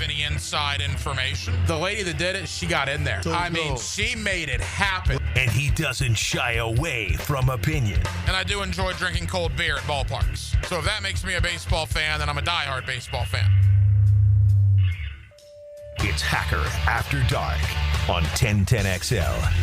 any inside information. The lady that did it, she got in there. She made it happen. And he doesn't shy away from opinion. And I do enjoy drinking cold beer at ballparks. So if that makes me a baseball fan, then I'm a diehard baseball fan. It's Hacker After Dark on 1010XL.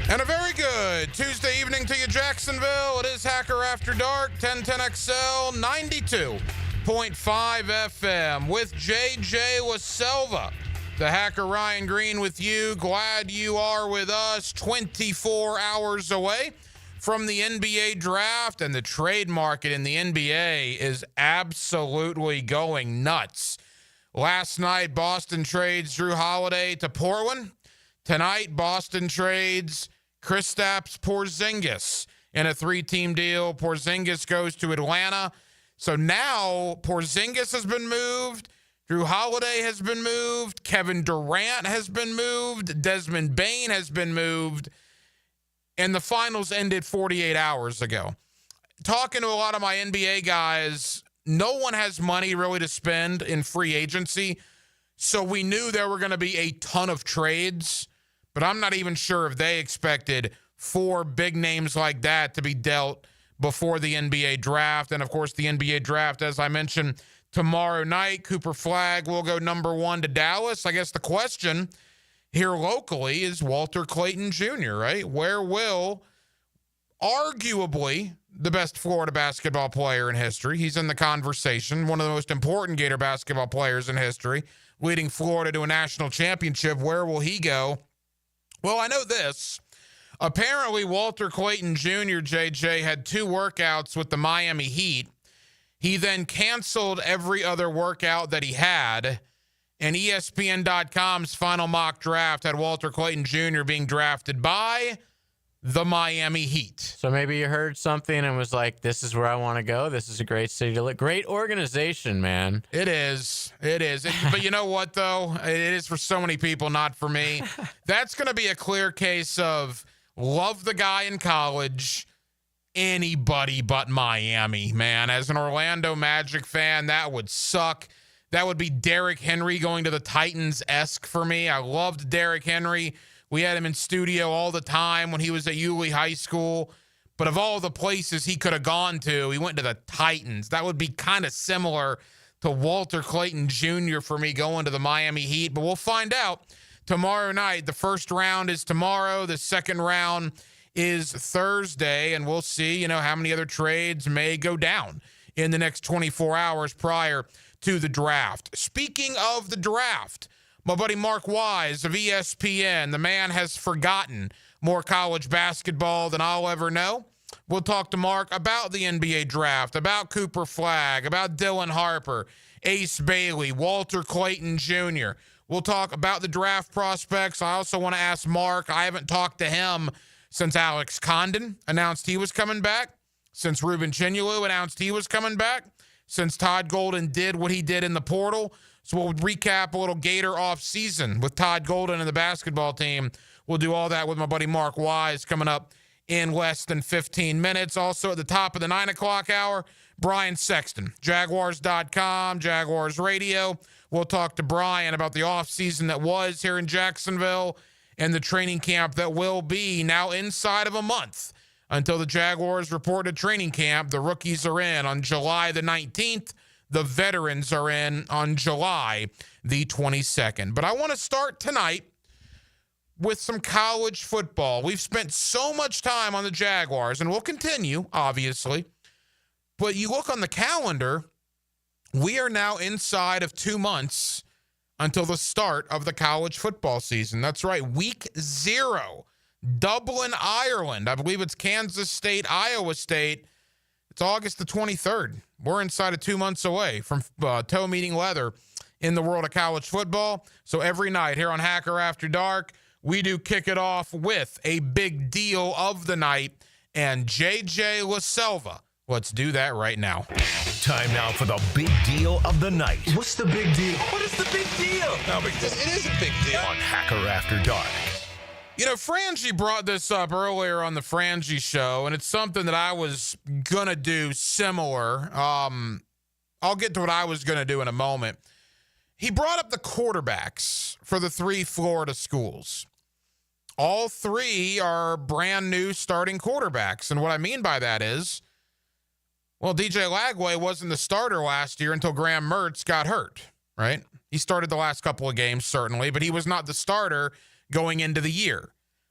And a very good Tuesday evening to you, Jacksonville. It is Hacker After Dark, 1010XL, 92.5 FM with JJ LaSelva. The Hacker Ryan Green with you. Glad you are with us 24 hours away from the NBA draft, and the trade market in the NBA is absolutely going nuts. Last night, Boston trades Jrue Holiday to Portland. Tonight, Boston trades Kristaps Porzingis in a 3-team deal. Porzingis goes to Atlanta. So now Porzingis has been moved. Jrue Holiday has been moved. Kevin Durant has been moved. Desmond Bane has been moved. And the finals ended 48 hours ago. Talking to a lot of my NBA guys, no one has money really to spend in free agency. So we knew there were going to be a ton of trades. But I'm not even sure if they expected 4 big names like that to be dealt before the NBA draft. And, of course, the NBA draft, as I mentioned, tomorrow night, Cooper Flagg will go number 1 to Dallas. I guess the question here locally is Walter Clayton Jr., right? Where will arguably the best Florida basketball player in history, he's in the conversation, one of the most important Gator basketball players in history, leading Florida to a national championship, where will he go? Well, I know this. Apparently, Walter Clayton Jr., JJ, had 2 workouts with the Miami Heat. He then canceled every other workout that he had, and ESPN.com's final mock draft had Walter Clayton Jr. being drafted by the Miami Heat. So maybe you heard something and was like, this is where I want to go. This is a great city to live. Great organization, man. It is. But you know what, though? It is for so many people, not for me. That's going to be a clear case of love the guy in college, anybody but Miami, man. As an Orlando Magic fan, that would suck. That would be Derrick Henry going to the Titans-esque for me. I loved Derrick Henry. We had him in studio all the time when he was at Yulee High School. But of all the places he could have gone to, he went to the Titans. That would be kind of similar to Walter Clayton Jr. for me going to the Miami Heat. But we'll find out tomorrow night. The first round is tomorrow. The second round is Thursday. And we'll see, how many other trades may go down in the next 24 hours prior to the draft. Speaking of the draft, my buddy Mark Wise of ESPN, the man has forgotten more college basketball than I'll ever know. We'll talk to Mark about the NBA draft, about Cooper Flagg, about Dylan Harper, Ace Bailey, Walter Clayton Jr. We'll talk about the draft prospects. I also want to ask Mark, I haven't talked to him since Alex Condon announced he was coming back, since Ruben Chinulu announced he was coming back, since Todd Golden did what he did in the portal. So we'll recap a little Gator off-season with Todd Golden and the basketball team. We'll do all that with my buddy Mark Wise coming up in less than 15 minutes. Also at the top of the 9 o'clock hour, Brian Sexton, Jaguars.com, Jaguars Radio. We'll talk to Brian about the off-season that was here in Jacksonville and the training camp that will be now inside of a month until the Jaguars report to training camp. The rookies are in on July the 19th. The veterans are in on July the 22nd. But I want to start tonight with some college football. We've spent so much time on the Jaguars, and we'll continue, obviously. But you look on the calendar, we are now inside of 2 months until the start of the college football season. That's right, week 0, Dublin, Ireland. I believe it's Kansas State, Iowa State. It's August the 23rd. We're inside of 2 months away from toe meeting leather in the world of college football. So every night here on Hacker After Dark, we do kick it off with a big deal of the night. And JJ LaSelva, let's do that right now. Time now for the big deal of the night. What's the big deal? What is the big deal? No, because it is a big deal. On Hacker After Dark. Frangie brought this up earlier on the Frangie show, and it's something that I was going to do similar. I'll get to what I was going to do in a moment. he brought up the quarterbacks for the 3 Florida schools. All 3 are brand new starting quarterbacks. And what I mean by that is, well, DJ Lagway wasn't the starter last year until Graham Mertz got hurt, right? He started the last couple of games, certainly, but he was not the starter going into the year.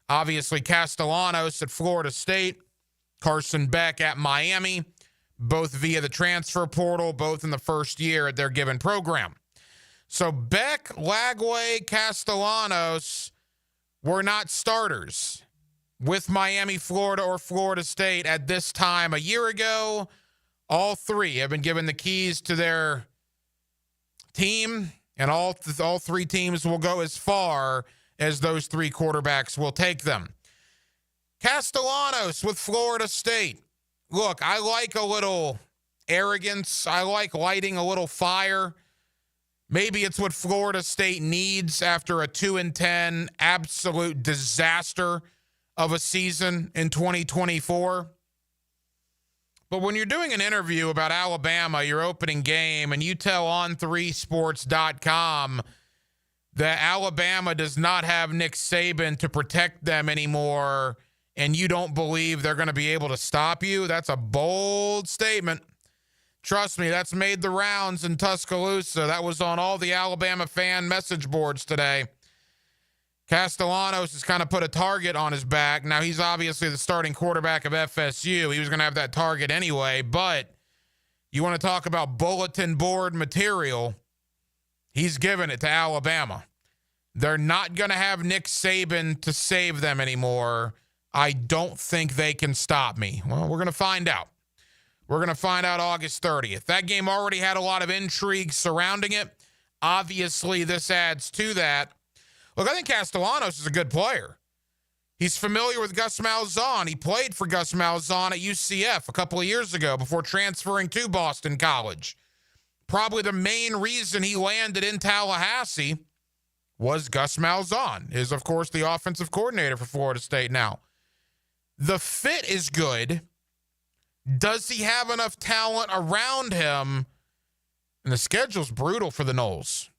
Obviously, Castellanos at Florida State, Carson Beck at Miami, both via the transfer portal, both in the first year at their given program. So Beck, Lagway, Castellanos were not starters with Miami, Florida, or Florida State at this time a year ago. All 3 have been given the keys to their team, and all 3 teams will go as far as those 3 quarterbacks will take them. Castellanos with Florida State. Look, I like a little arrogance. I like lighting a little fire. Maybe it's what Florida State needs after a 2-10 absolute disaster of a season in 2024. But when you're doing an interview about Alabama, your opening game, and you tell On3Sports.com that Alabama does not have Nick Saban to protect them anymore, and you don't believe they're going to be able to stop you, that's a bold statement. Trust me, that's made the rounds in Tuscaloosa. That was on all the Alabama fan message boards today. Castellanos has kind of put a target on his back. Now, he's obviously the starting quarterback of FSU. He was going to have that target anyway, but you want to talk about bulletin board material, he's giving it to Alabama. They're not going to have Nick Saban to save them anymore. I don't think they can stop me. Well, we're going to find out. We're going to find out August 30th. That game already had a lot of intrigue surrounding it. Obviously, this adds to that. Look, I think Castellanos is a good player. He's familiar with Gus Malzahn. He played for Gus Malzahn at UCF a couple of years ago before transferring to Boston College. Probably the main reason he landed in Tallahassee was Gus Malzahn, is, of course, the offensive coordinator for Florida State now. The fit is good. Does he have enough talent around him? And the schedule's brutal for the Noles.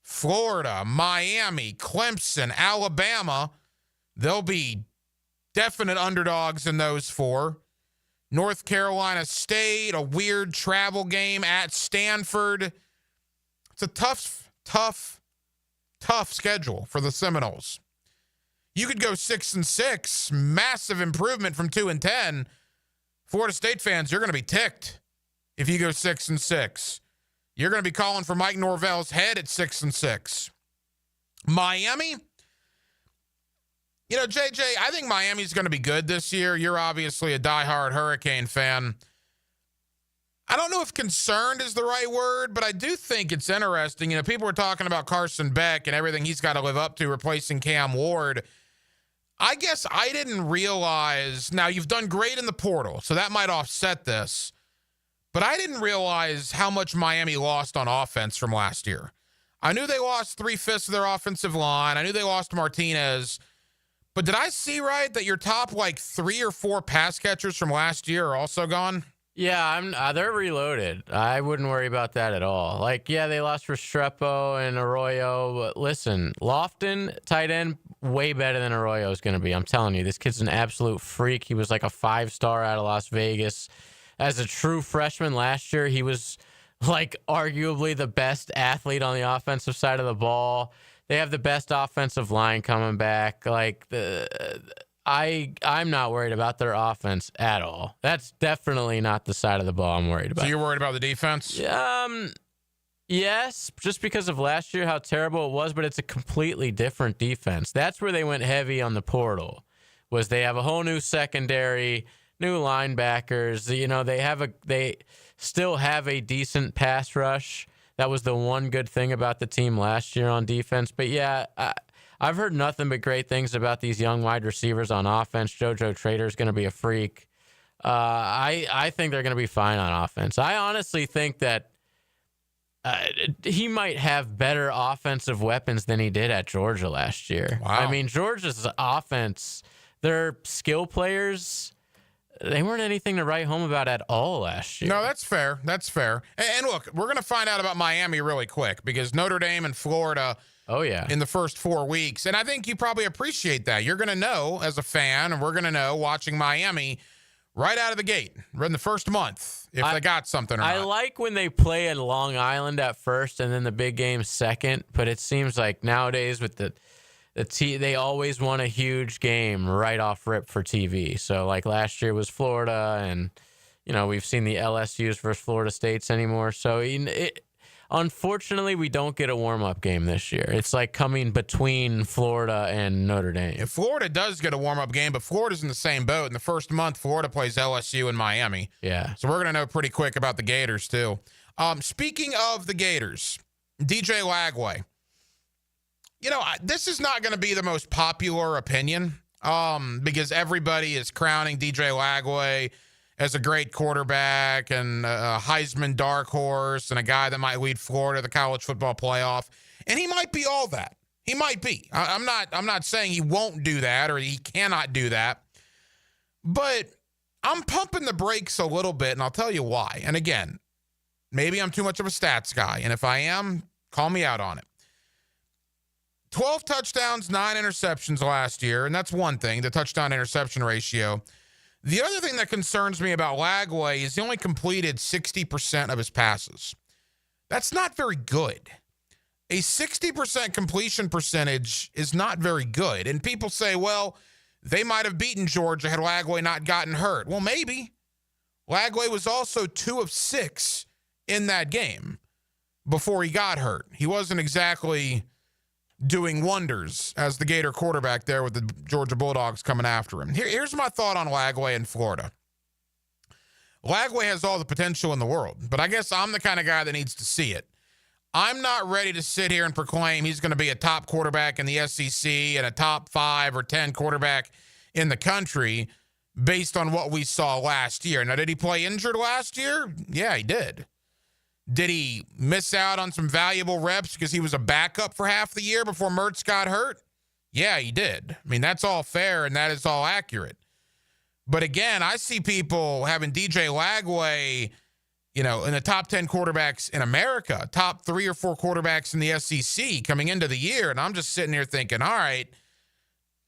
Florida, Miami, Clemson, Alabama, they'll be definite underdogs in those 4. North Carolina State, a weird travel game at Stanford. It's a tough schedule for the Seminoles. You could go 6-6, massive improvement from 2-10. Florida State fans, you're going to be ticked if you go 6-6. You're going to be calling for Mike Norvell's head at 6-6. Miami, you know, JJ, I think Miami's going to be good this year. You're obviously a diehard Hurricane fan. I don't know if concerned is the right word, but I do think it's interesting. You know, people were talking about Carson Beck and everything he's got to live up to replacing Cam Ward. I guess I didn't realize, now you've done great in the portal, so that might offset this. But I didn't realize how much Miami lost on offense from last year. I knew they lost 3/5 of their offensive line. I knew they lost Martinez. But did I see right that your top, 3 or 4 pass catchers from last year are also gone? Yeah, they're reloaded. I wouldn't worry about that at all. They lost Restrepo and Arroyo. But listen, Lofton, tight end, way better than Arroyo is going to be. I'm telling you, this kid's an absolute freak. He was like a 5-star out of Las Vegas. As a true freshman last year, he was arguably the best athlete on the offensive side of the ball. They have the best offensive line coming back. I'm not worried about their offense at all. That's definitely not the side of the ball I'm worried about. So you're worried about the defense? Yes, just because of last year, how terrible it was, but it's a completely different defense. That's where they went heavy on the portal, was they have a whole new secondary, new linebackers. You know, they still have a decent pass rush. That was the one good thing about the team last year on defense. But yeah, I've heard nothing but great things about these young wide receivers on offense. JoJo Trader is going to be a freak. I think they're going to be fine on offense. I honestly think that he might have better offensive weapons than he did at Georgia last year. Wow. I mean, Georgia's offense, their skill players, they weren't anything to write home about at all last year. No, that's fair. That's fair. And look, we're going to find out about Miami really quick because Notre Dame and Florida Oh, yeah. in the first 4 weeks. And I think you probably appreciate that. You're going to know as a fan, and we're going to know watching Miami right out of the gate, right in the first month, if they got something or I not. like when they play in Long Island at first and then the big game second, but it seems like nowadays with they always want a huge game right off rip for TV. So like last year was Florida, and we've seen the LSUs versus Florida States anymore. So unfortunately, we don't get a warm-up game this year. It's like coming between Florida and Notre Dame. If Florida does get a warm-up game, but Florida's in the same boat. In the first month, Florida plays LSU in Miami. Yeah. So we're going to know pretty quick about the Gators, too. Speaking of the Gators, DJ Lagway. This is not going to be the most popular opinion because everybody is crowning DJ Lagway as a great quarterback and a Heisman dark horse and a guy that might lead Florida to the college football playoff. And he might be all that. He might be. I'm not saying he won't do that or he cannot do that. But I'm pumping the brakes a little bit, and I'll tell you why. And again, maybe I'm too much of a stats guy. And if I am, call me out on it. 12 touchdowns, 9 interceptions last year. And that's one thing, the touchdown-interception ratio. The other thing that concerns me about Lagway is he only completed 60% of his passes. That's not very good. A 60% completion percentage is not very good. And people say, well, they might have beaten Georgia had Lagway not gotten hurt. Well, maybe. Lagway was also 2 of 6 in that game before he got hurt. He wasn't exactly doing wonders as the Gator quarterback there with the Georgia Bulldogs coming after him. Here's my thought on Lagway in Florida. Lagway has all the potential in the world, but I guess I'm the kind of guy that needs to see it. I'm not ready to sit here and proclaim he's going to be a top quarterback in the SEC and a top 5 or 10 quarterback in the country based on what we saw last year. Now, did he play injured last year? Yeah, he did. Did he miss out on some valuable reps because he was a backup for half the year before Mertz got hurt? Yeah, he did. I mean, that's all fair and that is all accurate. But again, I see people having DJ Lagway, in the top 10 quarterbacks in America, top 3 or 4 quarterbacks in the SEC coming into the year. And I'm just sitting here thinking, all right,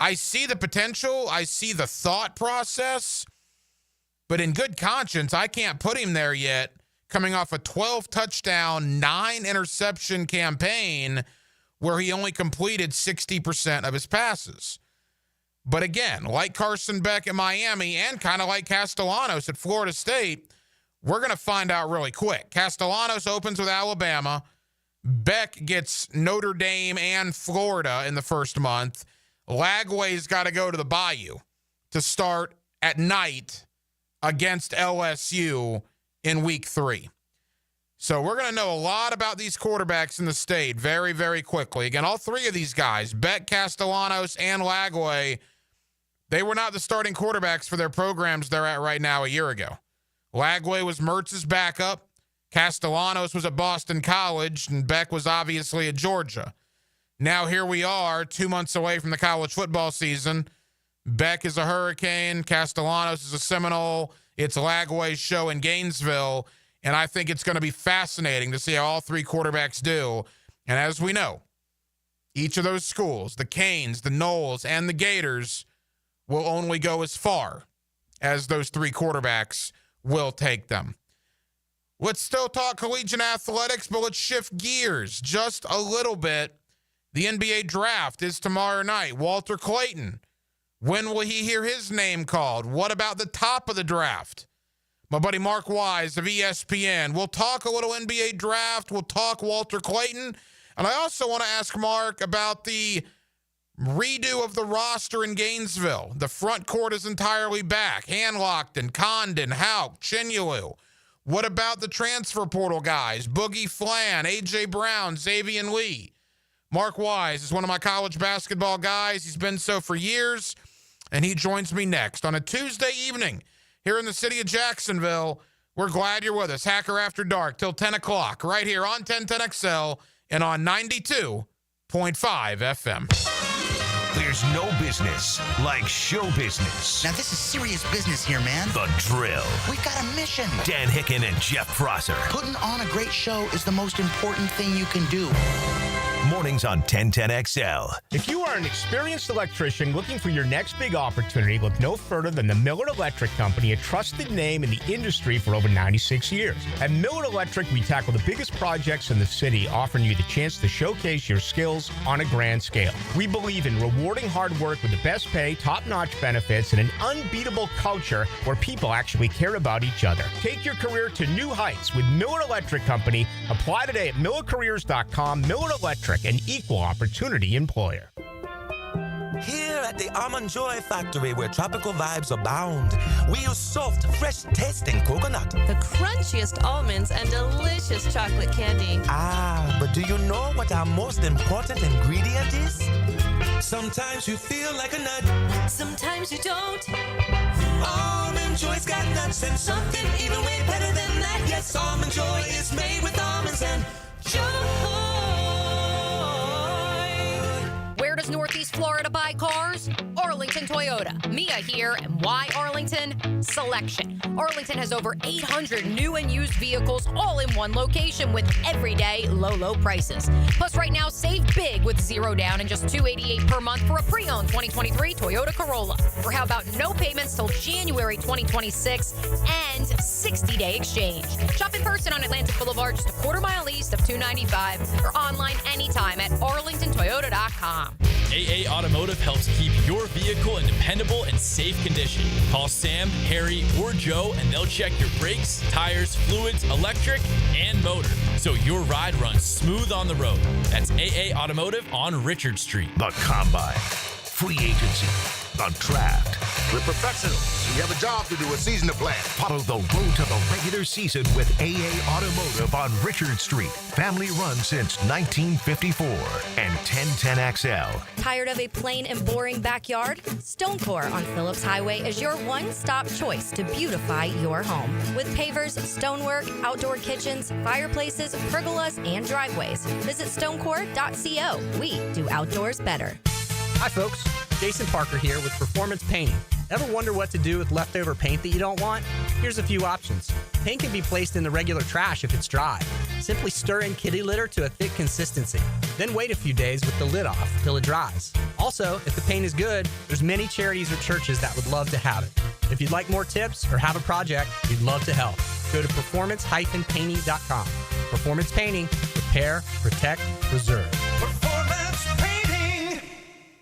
I see the potential. I see the thought process. But in good conscience, I can't put him there yet, coming off a 12-touchdown, 9-interception campaign where he only completed 60% of his passes. But again, like Carson Beck at Miami and kind of like Castellanos at Florida State, we're going to find out really quick. Castellanos opens with Alabama. Beck gets Notre Dame and Florida in the first month. Lagway's got to go to the Bayou to start at night against LSU in week 3. So we're going to know a lot about these quarterbacks in the state very, very quickly. Again, all 3 of these guys, Beck, Castellanos, and Lagway, they were not the starting quarterbacks for their programs they're at right now a year ago. Lagway was Mertz's backup. Castellanos was at Boston College, and Beck was obviously at Georgia. Now here we are 2 months away from the college football season. Beck is a Hurricane. Castellanos is a Seminole. It's Lagway's show in Gainesville, and I think it's going to be fascinating to see how all 3 quarterbacks do. And as we know, each of those schools, the Canes, the Noles, and the Gators, will only go as far as those 3 quarterbacks will take them. Let's still talk collegiate athletics, but let's shift gears just a little bit. The NBA draft is tomorrow night. Walter Clayton, when will he hear his name called? What about the top of the draft? My buddy Mark Wise of ESPN. We'll talk a little NBA draft. We'll talk Walter Clayton. And I also want to ask Mark about the redo of the roster in Gainesville. The front court is entirely back. Hanlockton, Condon, Houck, Chinyalu. What about the transfer portal guys? Boogie Flan, A.J. Brown, Xavier Lee. Mark Wise is one of my college basketball guys. He's been so for years, and he joins me next on a Tuesday evening here in the city of Jacksonville. We're glad you're with us. Hacker After Dark till 10 o'clock right here on 1010XL and on 92.5 FM. There's no business like show business. Now, this is serious business here, man. The Drill. We've got a mission. Dan Hicken and Jeff Prosser. Putting on a great show is the most important thing you can do. Mornings on 1010XL. If you are an experienced electrician looking for your next big opportunity, look no further than the Miller Electric Company, a trusted name in the industry for over 96 years. At Miller Electric, we tackle the biggest projects in the city, offering you the chance to showcase your skills on a grand scale. We believe in rewarding hard work with the best pay, top-notch benefits, and an unbeatable culture where people actually care about each other. Take your career to new heights with Miller Electric Company. Apply today at millercareers.com. Miller Electric, an equal opportunity employer. Here at the Almond Joy Factory, where tropical vibes abound, we use soft, fresh tasting coconut. The crunchiest almonds and delicious chocolate candy. Ah, but do you know what our most important ingredient is? Sometimes you feel like a nut. Sometimes you don't. Almond Joy's got nuts and something even way better than that. Yes, Almond Joy is made with almonds and joy. Where does Northeast Florida buy cars? Arlington Toyota. Mia here, and why Arlington? Selection. Arlington has over 800 new and used vehicles all in one location with everyday low prices. Plus right now, save big with zero down and just $288 per month for a pre-owned 2023 Toyota Corolla. Or how about no payments till January 2026 and 60-day exchange. Shop in person on Atlantic Boulevard, just a quarter mile east of 295, or online anytime at arlingtontoyota.com. AA Automotive helps keep your vehicle in dependable and safe condition. Call Sam, Harry, or Joe, and they'll check your brakes, tires, fluids, electric, and motor, so your ride runs smooth on the road. That's AA Automotive on Richard Street. The Combine. Free agency. The Draft. We're professionals. We have a job to do, a season to plan. Follow the road to the regular season with AA Automotive on Richard Street. Family run since 1954 and 1010XL. Tired of a plain and boring backyard? Stonecore on Phillips Highway is your one-stop choice to beautify your home. With pavers, stonework, outdoor kitchens, fireplaces, pergolas, and driveways. Visit stonecore.co. We do outdoors better. Hi, folks. Jason Parker here with Performance Painting. Ever wonder what to do with leftover paint that you don't want? Here's a few options. Paint can be placed in the regular trash if it's dry. Simply stir in kitty litter to a thick consistency. Then wait a few days with the lid off till it dries. Also, if the paint is good, there's many charities or churches that would love to have it. If you'd like more tips or have a project, we'd love to help. Go to performance-painting.com. Performance Painting. Repair, protect, preserve. Performance Painting.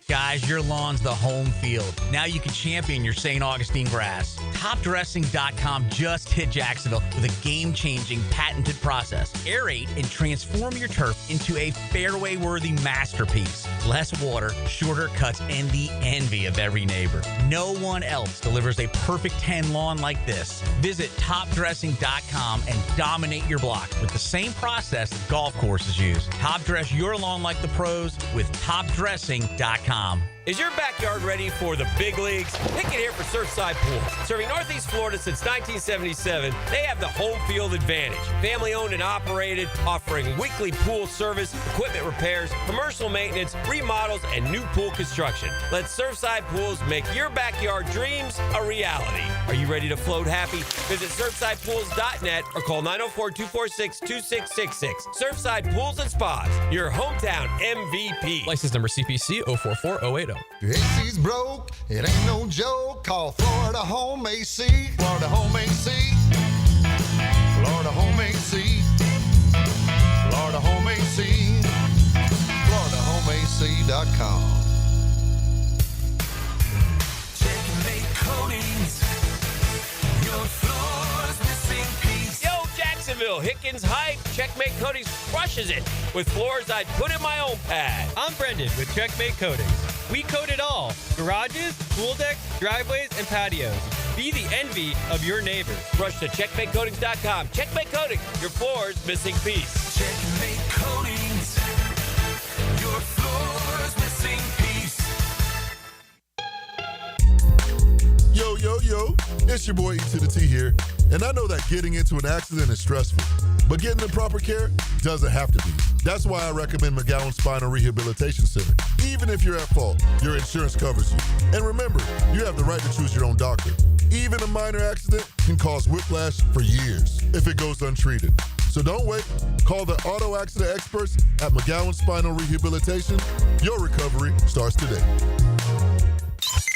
Guys, your lawn's the home field. Now you can champion your St. Augustine grass. TopDressing.com just hit Jacksonville with a game-changing patented process. Aerate and transform your turf into a fairway-worthy masterpiece. Less water, shorter cuts, and the envy of every neighbor. No one else delivers a perfect 10 lawn like this. Visit TopDressing.com and dominate your block with the same process that golf courses use. Top dress your lawn like the pros with TopDressing.com. Is your backyard ready for the big leagues? Pick it here for Surfside Pools. Serving Northeast Florida since 1977, they have the home field advantage. Family owned and operated, offering weekly pool service, equipment repairs, commercial maintenance, remodels, and new pool construction. Let Surfside Pools make your backyard dreams a reality. Are you ready to float happy? Visit SurfsidePools.net or call 904-246-2666. Surfside Pools and Spas, your hometown MVP. License number CPC 044080. Your AC's broke, it ain't no joke. Call Florida Home AC. Florida Home AC. Florida Home AC. Florida Home AC. FloridaHomeAC.com. Checkmate Coatings. Your floor's missing piece. Yo, Jacksonville, Hickens Hype. Checkmate Coatings crushes it with floors I'd put in my own pad. I'm Brendan with Checkmate Coatings. We coat it all. Garages, pool decks, driveways, and patios. Be the envy of your neighbors. Rush to checkmatecoatings.com. Checkmate Coatings, your floor's missing piece. Checkmate Coatings. Your floor's missing piece. Yo, it's your boy E to the T here. And I know that getting into an accident is stressful, but getting the proper care doesn't have to be. That's why I recommend McGowan Spinal Rehabilitation Center. Even if you're at fault, your insurance covers you. And remember, you have the right to choose your own doctor. Even a minor accident can cause whiplash for years if it goes untreated. So don't wait. Call the auto accident experts at McGowan Spinal Rehabilitation. Your recovery starts today.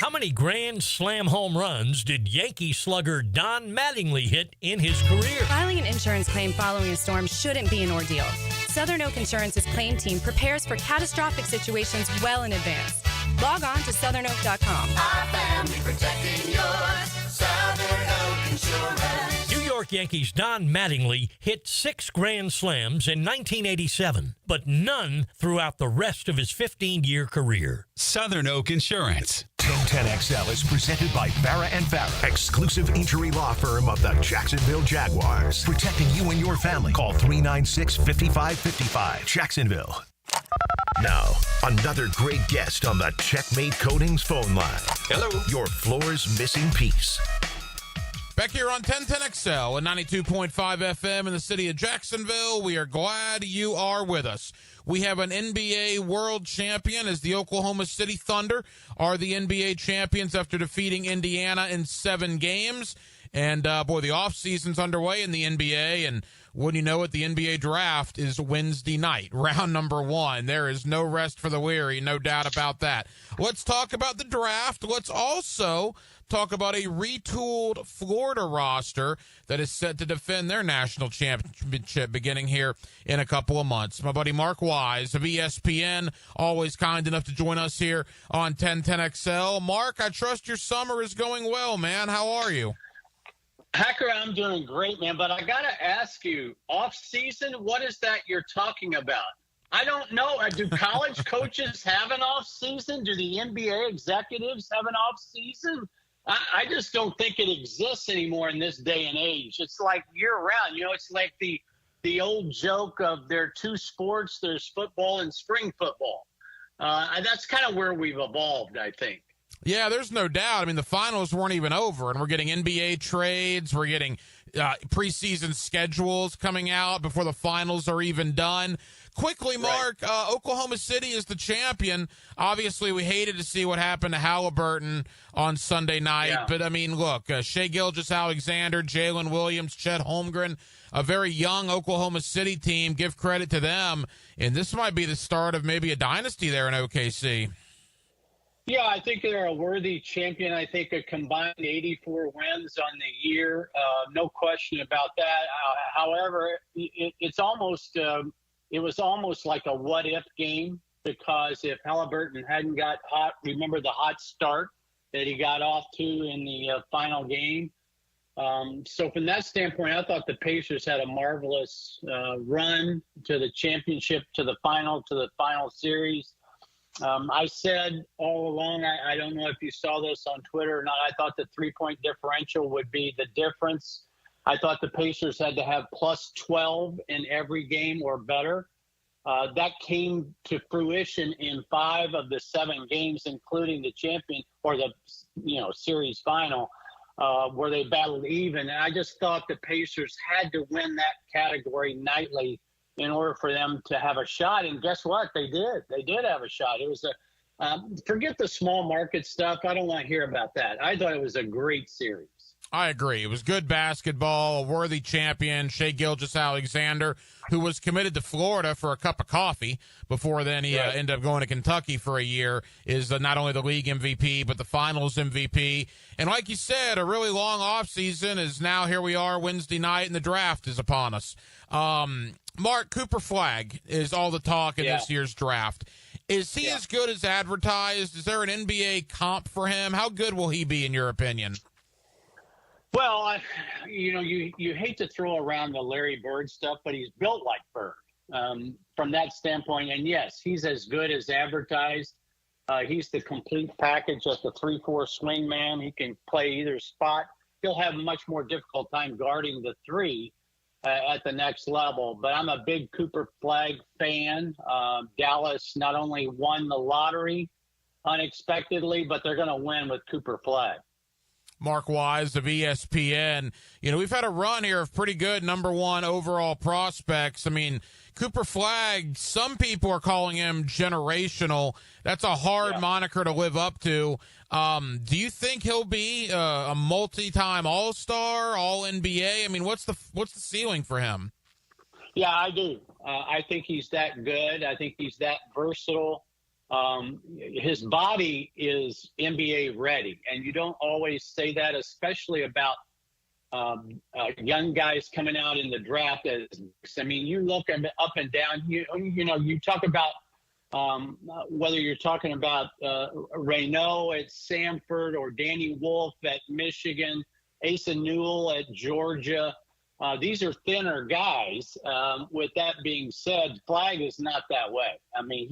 How many Grand Slam home runs did Yankee slugger Don Mattingly hit in his career? Filing an insurance claim following a storm shouldn't be an ordeal. Southern Oak Insurance's claim team prepares for catastrophic situations well in advance. Log on to southernoak.com. Our family protecting yours. Southern Oak Insurance. New York Yankees Don Mattingly hit 6 Grand Slams in 1987, but none throughout the rest of his 15-year career. Southern Oak Insurance. 1010XL is presented by Farah and Farah, exclusive injury law firm of the Jacksonville Jaguars. Protecting you and your family. Call 396-5555. Jacksonville. Now, another great guest on the Checkmate Coatings phone line. Hello. Your floor's missing piece. Back here on 1010XL and 92.5 FM in the city of Jacksonville, we are glad you are with us. We have an NBA world champion as the Oklahoma City Thunder are the NBA champions after defeating Indiana in 7 games. And, boy, the offseason's underway in the NBA, and wouldn't you know it, the NBA draft is Wednesday night, round number 1. There is no rest for the weary, no doubt about that. Let's talk about the draft. Let's also talk about a retooled Florida roster that is set to defend their national championship beginning here in a couple of months. My buddy Mark Wise of ESPN, always kind enough to join us here on 1010XL. Mark, I trust your summer is going well, man. How are you? Hacker, I'm doing great, man. But I got to ask you, off season, what is that you're talking about? I don't know. Do college coaches have an off season? Do the NBA executives have an off season? I just don't think it exists anymore in this day and age. It's like year round. You know, it's like the old joke of there are 2 sports. There's football and spring football. And that's kind of where we've evolved, I think. Yeah, there's no doubt. I mean, the finals weren't even over, and we're getting NBA trades. We're getting preseason schedules coming out before the finals are even done. Quickly, Mark, Oklahoma City is the champion. Obviously, we hated to see what happened to Halliburton on Sunday night. Yeah. But, I mean, look, Shai Gilgeous-Alexander, Jalen Williams, Chet Holmgren, a very young Oklahoma City team. Give credit to them. And this might be the start of maybe a dynasty there in OKC. Yeah, I think they're a worthy champion. I think a combined 84 wins on the year. No question about that. However, it's almost it was almost like a what-if game, because if Halliburton hadn't got hot, remember the hot start that he got off to in the final game. So from that standpoint, I thought the Pacers had a marvelous run to the championship, to the final series. I said all along, I don't know if you saw this on Twitter or not, I thought the 3-point differential would be the difference. I thought the Pacers had to have plus 12 in every game or better. That came to fruition in 5 of the 7 games, including the champion or the series final, where they battled even. And I just thought the Pacers had to win that category nightly in order for them to have a shot. And guess what? They did. They did have a shot. It was forget the small market stuff. I don't want to hear about that. I thought it was a great series. I agree. It was good basketball, a worthy champion, Shai Gilgeous-Alexander, who was committed to Florida for a cup of coffee before then he ended up going to Kentucky for a year, is not only the league MVP, but the finals MVP. And like you said, a really long offseason is now here we are Wednesday night, and the draft is upon us. Mark, Cooper Flagg is all the talk in this year's draft. Is he as good as advertised? Is there an NBA comp for him? How good will he be in your opinion? Well, you hate to throw around the Larry Bird stuff, but he's built like Bird from that standpoint. And yes, he's as good as advertised. He's the complete package at the 3-4 swing man. He can play either spot. He'll have a much more difficult time guarding the 3 at the next level. But I'm a big Cooper Flagg fan. Dallas not only won the lottery unexpectedly, but they're going to win with Cooper Flagg. Mark Wise of ESPN. You know, we've had a run here of pretty good number one overall prospects. I mean, Cooper Flagg, some people are calling him generational. That's a hard moniker to live up to. Do you think he'll be a multi-time All-Star, All-NBA? I mean, what's the ceiling for him? Yeah, I do. I think he's that good. I think he's that versatile. His body is NBA ready, and you don't always say that, especially about young guys coming out in the draft. I mean, you look up and down. You know, you talk about whether you're talking about Reynaud at Samford or Danny Wolf at Michigan, Asa Newell at Georgia. These are thinner guys. With that being said, Flagg is not that way. I mean,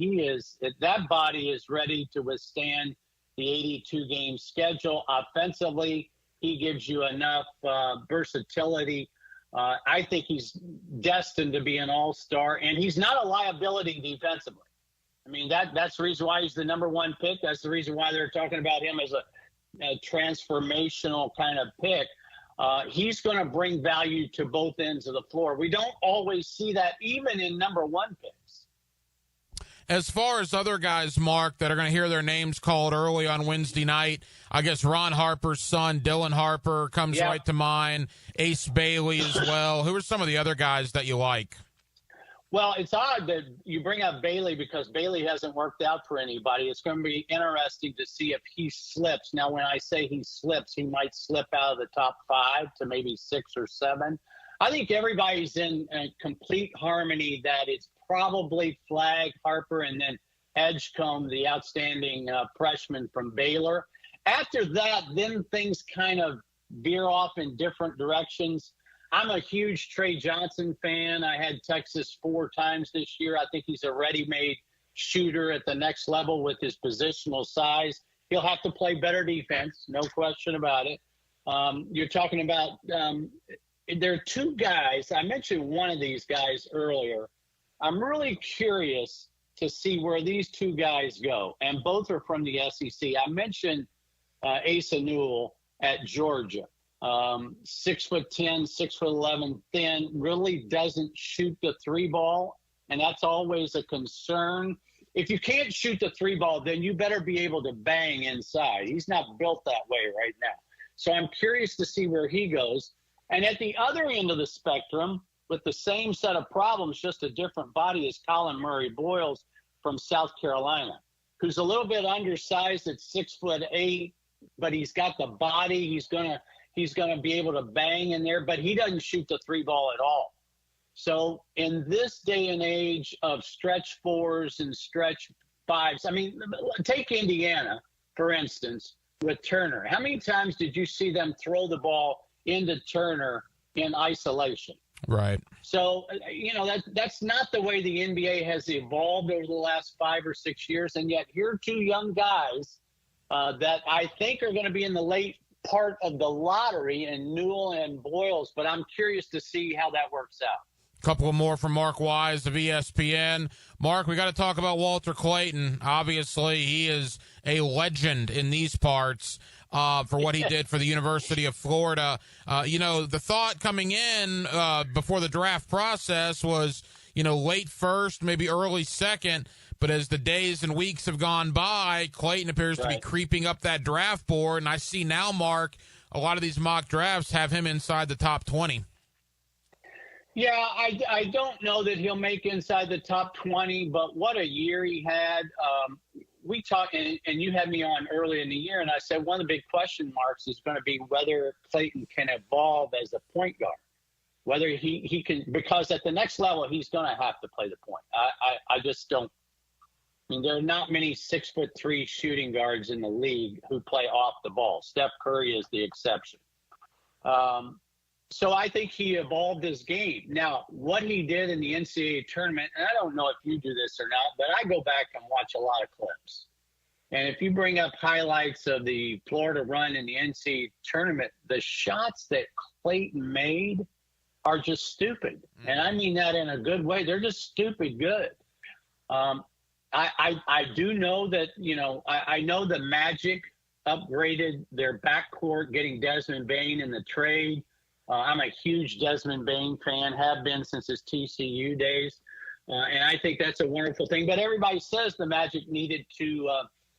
that body is ready to withstand the 82-game schedule. Offensively, he gives you enough versatility. I think he's destined to be an all-star, and he's not a liability defensively. I mean, that's the reason why he's the number one pick. That's the reason why they're talking about him as a transformational kind of pick. He's going to bring value to both ends of the floor. We don't always see that even in number one picks. As far as other guys, Mark, that are going to hear their names called early on Wednesday night, I guess Ron Harper's son, Dylan Harper, comes right to mind. Ace Bailey as well. Who are some of the other guys that you like? Well, it's odd that you bring up Bailey because Bailey hasn't worked out for anybody. It's going to be interesting to see if he slips. Now, when I say he slips, he might slip out of the top 5 to maybe 6 or 7. I think everybody's in complete harmony that it's probably Flagg, Harper, and then Edgecombe, the outstanding freshman from Baylor. After that, then things kind of veer off in different directions. I'm a huge Trey Johnson fan. I had Texas 4 times this year. I think he's a ready-made shooter at the next level with his positional size. He'll have to play better defense, no question about it. You're talking about there are 2 guys. I mentioned one of these guys earlier. I'm really curious to see where these 2 guys go, and both are from the SEC. I mentioned Asa Newell at Georgia. 6'10", 6'11", thin, really doesn't shoot the 3 ball, and that's always a concern. If you can't shoot the 3 ball, then you better be able to bang inside. He's not built that way right now. So I'm curious to see where he goes. And at the other end of the spectrum, with the same set of problems, just a different body, is Colin Murray Boyles from South Carolina, who's a little bit undersized at 6'8", but he's got the body. He's gonna be able to bang in there, but he doesn't shoot the 3 ball at all. So in this day and age of stretch 4s and stretch 5s, I mean, take Indiana, for instance, with Turner. How many times did you see them throw the ball into Turner in isolation? Right. So, you know, that's not the way the NBA has evolved over the last 5 or 6 years, and yet here are 2 young guys that I think are going to be in the late part of the lottery, in Newell and Boyles, but I'm curious to see how that works out. A couple more from Mark Wise of ESPN. Mark, we got to talk about Walter Clayton. Obviously, he is a legend in these parts for what he did for the University of Florida. You know, the thought coming in before the draft process was, you know, late first, maybe early second. But as the days and weeks have gone by, Clayton appears to be creeping up that draft board. And I see now, Mark, a lot of these mock drafts have him inside the top 20. Yeah, I don't know that he'll make inside the top 20, but what a year he had. We talked, and you had me on early in the year, and I said one of the big question marks is going to be whether Clayton can evolve as a point guard, whether he can, because at the next level, he's going to have to play the point. I just don't. I mean, there are not many 6'3" shooting guards in the league who play off the ball. Steph Curry is the exception. So I think he evolved his game. Now, what he did in the NCAA tournament, and I don't know if you do this or not, but I go back and watch a lot of clips. And if you bring up highlights of the Florida run in the NCAA tournament, the shots that Clayton made are just stupid. And I mean that in a good way. They're just stupid good. I do know that, you know, I know the magic upgraded their backcourt, getting Desmond Bane in the trade. I'm a huge Desmond Bane fan, have been since his TCU days. And I think that's a wonderful thing. But everybody says the Magic needed to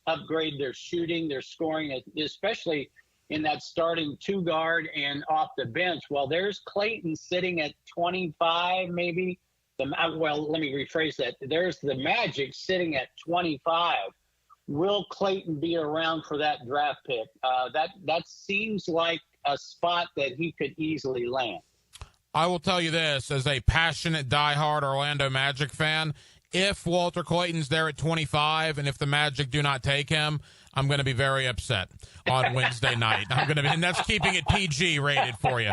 upgrade their shooting, their scoring, especially in that starting two guard and off the bench. Well, there's Clayton sitting at 25, maybe. Well, let me rephrase that. There's the Magic sitting at 25. Will Clayton be around for that draft pick? That seems like a spot that he could easily land. I will tell you this, as a passionate, diehard Orlando Magic fan, if Walter Clayton's there at 25 and if the Magic do not take him, I'm going to be very upset on Wednesday night. And that's keeping it PG rated for you.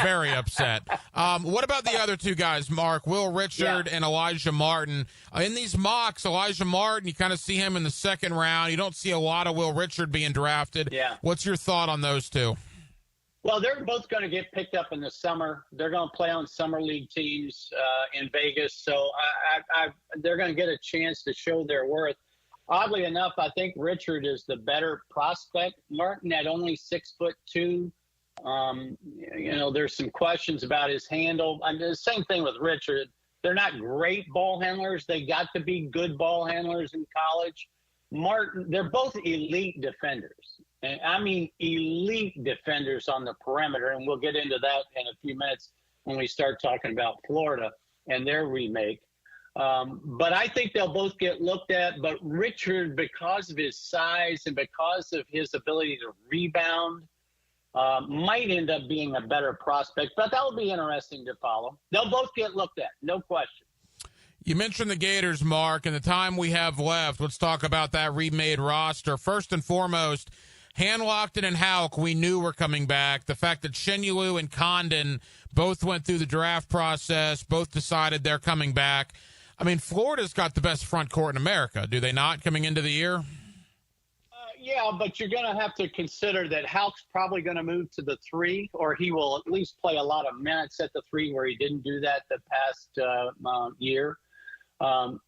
Very upset. What about the other two guys, Mark? Will Richard and Elijah Martin. In these mocks, Elijah Martin, you kind of see him in the second round. You don't see a lot of Will Richard being drafted. Yeah. What's your thought on those two? Well, they're both going to get picked up in the summer. They're going to play on summer league teams in Vegas, so they're going to get a chance to show their worth. Oddly enough, I think Richard is the better prospect. Martin at only 6'2". There's some questions about his handle. The same thing with Richard. They're not great ball handlers. They got to be good ball handlers in college. Martin, they're both elite defenders. And I mean elite defenders on the perimeter, and we'll get into that in a few minutes when we start talking about Florida and their remake. But I think they'll both get looked at. But Richard, because of his size and because of his ability to rebound, might end up being a better prospect. But that'll be interesting to follow. They'll both get looked at, no question. You mentioned the Gators, Mark, and the time we have left, let's talk about that remade roster. First and foremost, Hanlockton and Hauk, we knew were coming back. The fact that Chenyulu and Condon both went through the draft process, both decided they're coming back. I mean, Florida's got the best front court in America, do they not, coming into the year? Yeah, but you're going to have to consider that Hauk's probably going to move to the 3, or he will at least play a lot of minutes at the 3 where he didn't do that the past year. Again,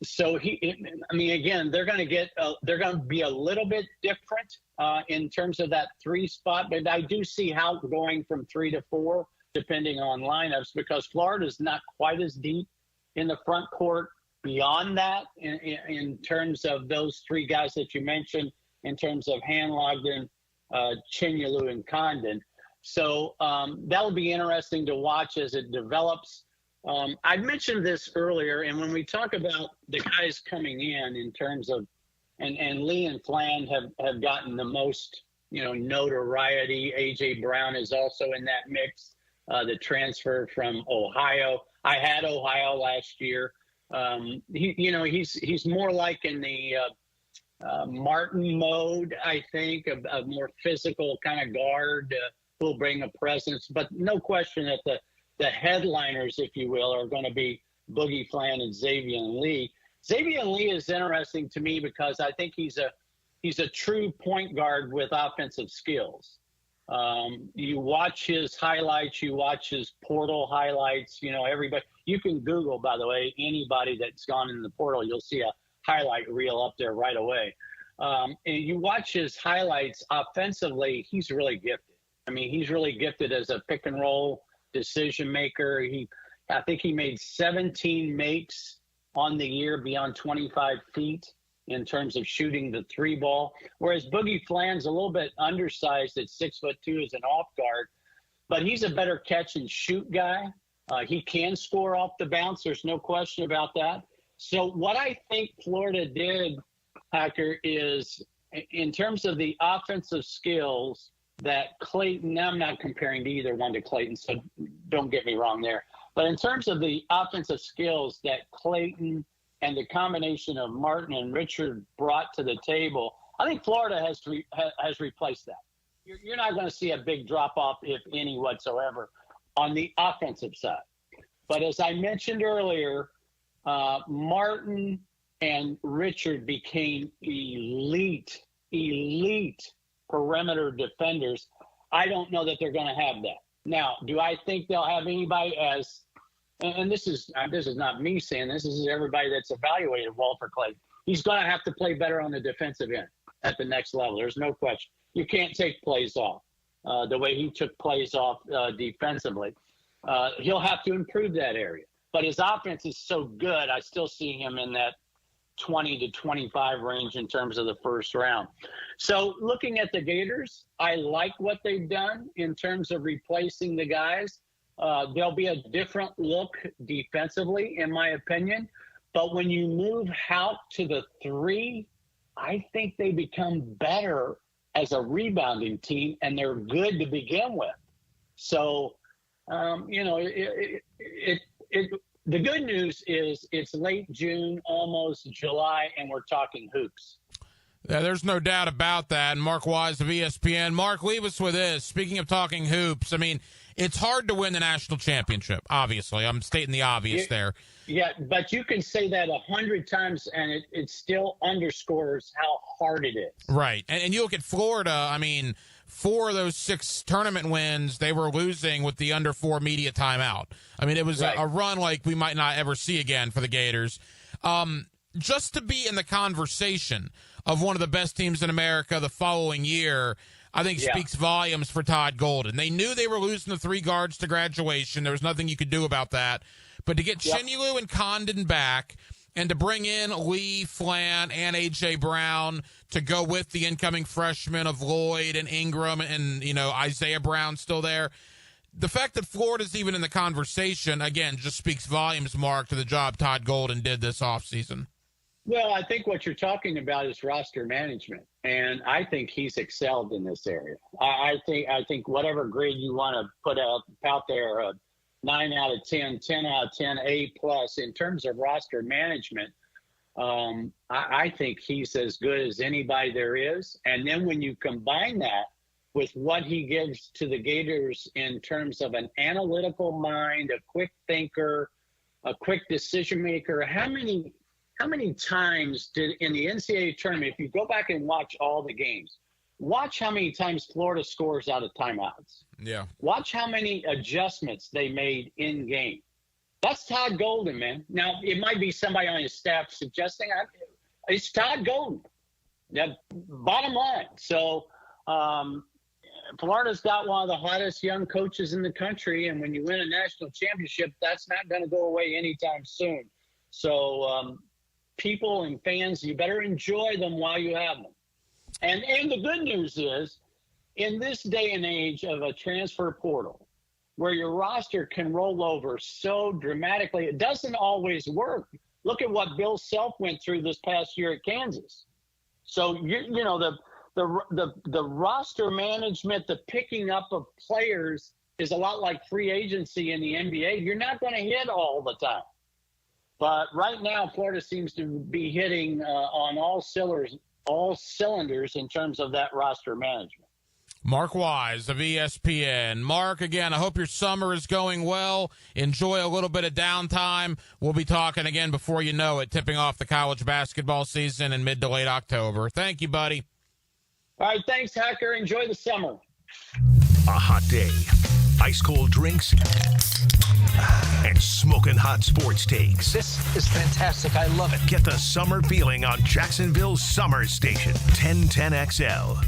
they're going to be a little bit different in terms of that 3 spot, but I do see Hauk going from 3 to 4, depending on lineups, because Florida's not quite as deep in the front court beyond that in terms of those 3 guys that you mentioned, in terms of Hanlockton, Chenyulu, and Condon. So that'll be interesting to watch as it develops. I mentioned this earlier, and when we talk about the guys coming in terms of, and Lee and Flan have gotten the most, notoriety. A.J. Brown is also in that mix, the transfer from Ohio. I had Ohio last year. He's more like in the Martin mode, I think, a more physical kind of guard who'll bring a presence. But no question that the headliners, if you will, are going to be Boogie Flan and Xavier Lee. Xavier Lee is interesting to me because I think he's a true point guard with offensive skills. You watch his highlights, you watch his portal highlights, everybody. You can Google, by the way, anybody that's gone in the portal, you'll see a highlight reel up there right away. And you watch his highlights offensively, he's really gifted. I mean, he's really gifted as a pick and roll decision maker. I think he made 17 makes on the year beyond 25 feet in terms of shooting the 3 ball, whereas Boogie Flan's a little bit undersized at 6'2" as an off guard, but he's a better catch and shoot guy. He can score off the bounce. There's no question about that. So what I think Florida did, Hacker, is in terms of the offensive skills that Clayton, now I'm not comparing either one to Clayton, so don't get me wrong there. But in terms of the offensive skills that Clayton and the combination of Martin and Richard brought to the table, I think Florida has replaced that. You're not going to see a big drop-off, if any whatsoever, on the offensive side. But as I mentioned earlier, Martin and Richard became elite perimeter defenders. I don't know that they're going to have that. Now, do I think they'll have anybody as, and this is not me saying this is everybody that's evaluated Walter Clayton. He's going to have to play better on the defensive end. at the next level. There's no question. You can't take plays off the way he took plays off defensively. He'll have to improve that area. But his offense is so good, I still see him in that 20 to 25 range in terms of the first round. So looking at the Gators, I like what they've done in terms of replacing the guys. There'll be a different look defensively, in my opinion. But when you move out to the 3, I think they become better as a rebounding team, and they're good to begin with. So, the good news is it's late June, almost July, and we're talking hoops. Yeah, there's no doubt about that. And Mark Wise of ESPN. Mark, leave us with this. Speaking of talking hoops, I mean, it's hard to win the national championship, obviously. I'm stating the obvious there. Yeah, but you can say that 100 times, and it still underscores how hard it is. Right. And you look at Florida, I mean, 4 of those 6 tournament wins, they were losing with the under 4 media timeout. I mean, it was a run like we might not ever see again for the Gators. Just to be in the conversation of one of the best teams in America the following year, I think speaks volumes for Todd Golden. They knew they were losing the 3 guards to graduation. There was nothing you could do about that. But to get Chinulu and Condon back and to bring in Lee, Flan, and A.J. Brown to go with the incoming freshmen of Lloyd and Ingram and, Isaiah Brown still there, the fact that Florida's even in the conversation, again, just speaks volumes, Mark, to the job Todd Golden did this offseason. Well, I think what you're talking about is roster management, and I think he's excelled in this area. I think whatever grade you want to put out there, 9 out of 10, 10 out of 10, A+, in terms of roster management, I think he's as good as anybody there is. And then when you combine that with what he gives to the Gators in terms of an analytical mind, a quick thinker, a quick decision maker, how many times did in the NCAA tournament, if you go back and watch all the games, watch how many times Florida scores out of timeouts. Yeah. Watch how many adjustments they made in game. That's Todd Golden, man. Now, it might be somebody on his staff suggesting it's Todd Golden. That bottom line. So Florida's got one of the hottest young coaches in the country, and when you win a national championship, that's not going to go away anytime soon. So people and fans, you better enjoy them while you have them. And the good news is, in this day and age of a transfer portal, where your roster can roll over so dramatically, it doesn't always work. Look at what Bill Self went through this past year at Kansas. So the roster management, the picking up of players is a lot like free agency in the NBA. You're not going to hit all the time. But right now, Florida seems to be hitting on all cylinders in terms of that roster management. Mark Wise of ESPN. Mark, again, I hope your summer is going well. Enjoy a little bit of downtime. We'll be talking again before you know it, tipping off the college basketball season in mid to late October. Thank you, buddy. All right, thanks, Hacker. Enjoy the summer. A hot day, ice cold drinks, and smoking hot sports takes. This is fantastic. I love it. Get the summer feeling on Jacksonville's Summer Station, 1010XL.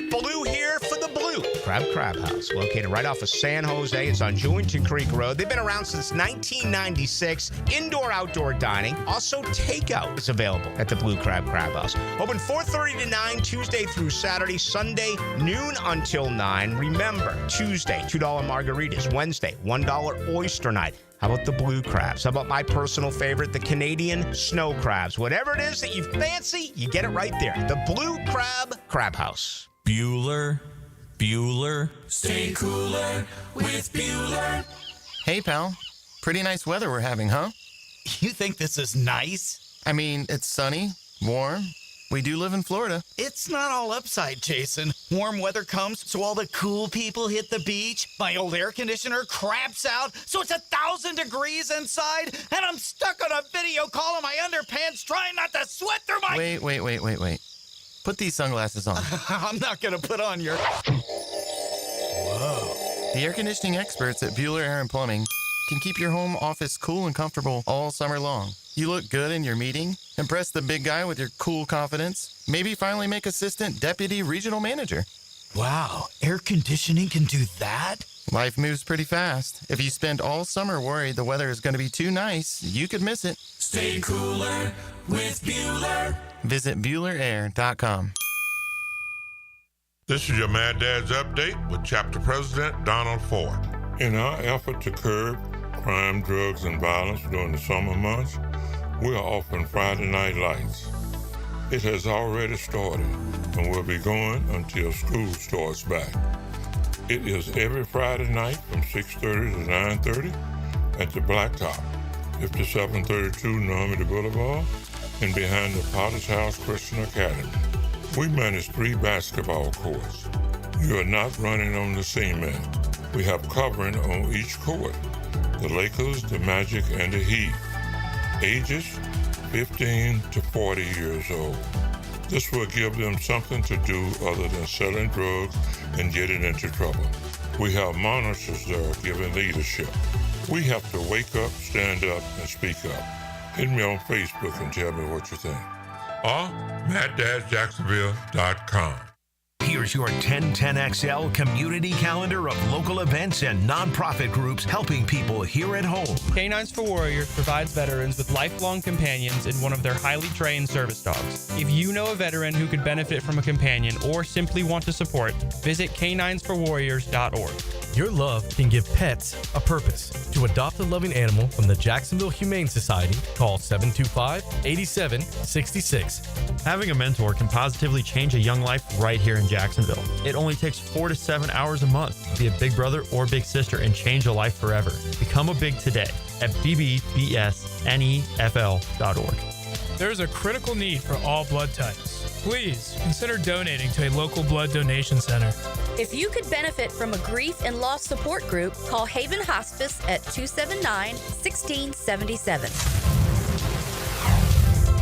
Blue here for the Blue Crab House, located right off of San Jose. It's on Jewington Creek Road. They've been around since 1996. Indoor-outdoor dining. Also, takeout is available at the Blue Crab House. Open 4:30 to 9, Tuesday through Saturday. Sunday, noon until 9. Remember, Tuesday, $2 margaritas. Wednesday, $1 oyster night. How about the blue crabs? How about my personal favorite, the Canadian snow crabs? Whatever it is that you fancy, you get it right there. The Blue Crab House. Bueller. Stay cooler with Bueller. Hey, pal. Pretty nice weather we're having, huh? You think this is nice? I mean, it's sunny, warm. We do live in Florida. It's not all upside, Jason. Warm weather comes, so all the cool people hit the beach. My old air conditioner craps out, so it's 1,000 degrees inside, and I'm stuck on a video call in my underpants trying not to sweat through my... Wait. Put these sunglasses on. I'm not going to put on your... Whoa. The air conditioning experts at Bueller Air and Plumbing can keep your home office cool and comfortable all summer long. You look good in your meeting, Impress the big guy with your cool confidence. Maybe finally make assistant deputy regional manager. Wow, air conditioning can do that? Life moves pretty fast. If you spend all summer worried the weather is going to be too nice, you could miss it. Stay cooler with Bueller. Visit BuellerAir.com. This is your Mad Dad's Update with Chapter President Donald Ford. In our effort to curb crime, drugs, and violence during the summer months, we are offering Friday Night Lights. It has already started and will be going until school starts back. It is every Friday night from 6:30 to 9:30 at the Blacktop, 5732 Normandy Boulevard, and behind the Potter's House Christian Academy. We manage 3 basketball courts. You are not running on the cement. We have covering on each court. The Lakers, the Magic, and the Heat. Ages 15 to 40 years old. This will give them something to do other than selling drugs and getting into trouble. We have monitors there giving leadership. We have to wake up, stand up, and speak up. Hit me on Facebook and tell me what you think. Or MattDadJacksonville.com. Here's your 1010XL community calendar of local events and nonprofit groups helping people here at home. Canines for Warriors provides veterans with lifelong companions in one of their highly trained service dogs. If you know a veteran who could benefit from a companion or simply want to support, visit caninesforwarriors.org. Your love can give pets a purpose. To adopt a loving animal from the Jacksonville Humane Society, call 725-8766. Having a mentor can positively change a young life right here in Jacksonville. It only takes 4 to 7 hours a month to be a big brother or big sister and change a life forever. Become a big today at bbsnefl.org. There's a critical need for all blood types. Please consider donating to a local blood donation center. If you could benefit from a grief and loss support group, call Haven Hospice at 279-1677.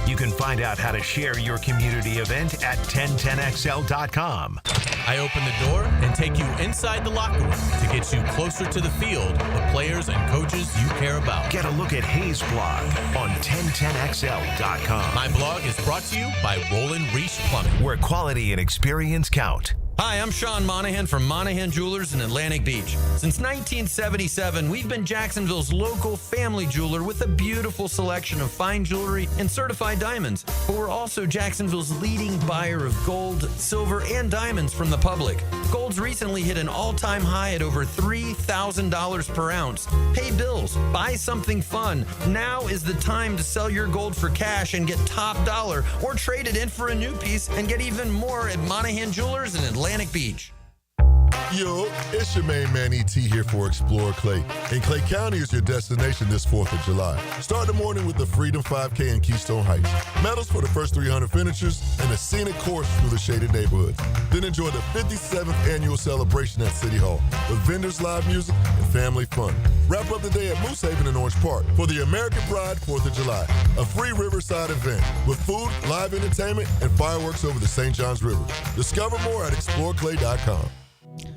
You can find out how to share your community event at 1010XL.com. I open the door and take you inside the locker room to get you closer to the field, the players and coaches you care about. Get a look at Hayes' blog on 1010XL.com. My blog is brought to you by Roland Reese Plumbing, where quality and experience count. Hi, I'm Sean Monahan from Monahan Jewelers in Atlantic Beach. Since 1977, we've been Jacksonville's local family jeweler with a beautiful selection of fine jewelry and certified diamonds. But we're also Jacksonville's leading buyer of gold, silver, and diamonds from the public. Gold's recently hit an all-time high at over $3,000 per ounce. Pay bills, buy something fun. Now is the time to sell your gold for cash and get top dollar, or trade it in for a new piece and get even more at Monahan Jewelers in Atlantic Beach. Yo, it's your main man E.T. here for Explore Clay. And Clay County is your destination this 4th of July. Start the morning with the Freedom 5K in Keystone Heights. Medals for the first 300 finishers and a scenic course through the shaded neighborhoods. Then enjoy the 57th annual celebration at City Hall with vendors, live music, and family fun. Wrap up the day at Moose Haven in Orange Park for the American Pride 4th of July, a free Riverside event with food, live entertainment, and fireworks over the St. Johns River. Discover more at exploreclay.com.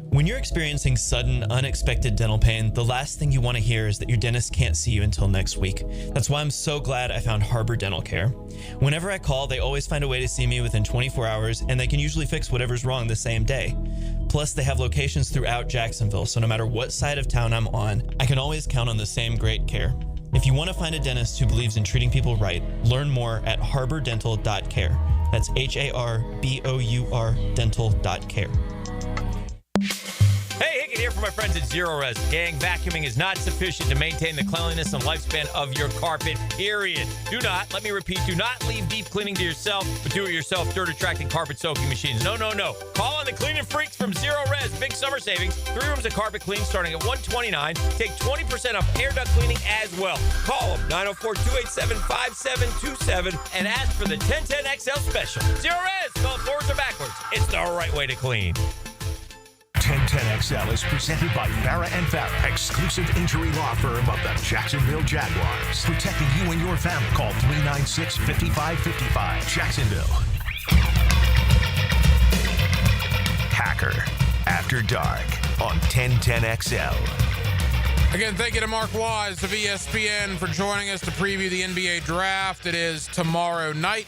When you're experiencing sudden, unexpected dental pain, the last thing you want to hear is that your dentist can't see you until next week. That's why I'm so glad I found Harbor Dental Care. Whenever I call, they always find a way to see me within 24 hours, and they can usually fix whatever's wrong the same day. Plus, they have locations throughout Jacksonville, so no matter what side of town I'm on, I can always count on the same great care. If you want to find a dentist who believes in treating people right, learn more at harbordental.care. That's HARBOUR dental.care. Hey, Hickett here for my friends at Zero Res. Gang, vacuuming is not sufficient to maintain the cleanliness and lifespan of your carpet, period. Do not, let me repeat, do not leave deep cleaning to yourself, but do-it-yourself dirt-attracting carpet soaking machines. No, no, no. Call on the cleaning freaks from Zero Res. Big summer savings. 3 rooms of carpet clean starting at $129. Take 20% off air duct cleaning as well. Call them, 904-287-5727, and ask for the 1010XL special. Zero Res, spell it forwards or backwards. It's the right way to clean. 1010XL is presented by Farah & Farah, exclusive injury law firm of the Jacksonville Jaguars. Protecting you and your family. Call 396-5555. Jacksonville. Hacker After Dark on 1010XL. Again, thank you to Mark Wise of ESPN for joining us to preview the NBA draft. It is tomorrow night.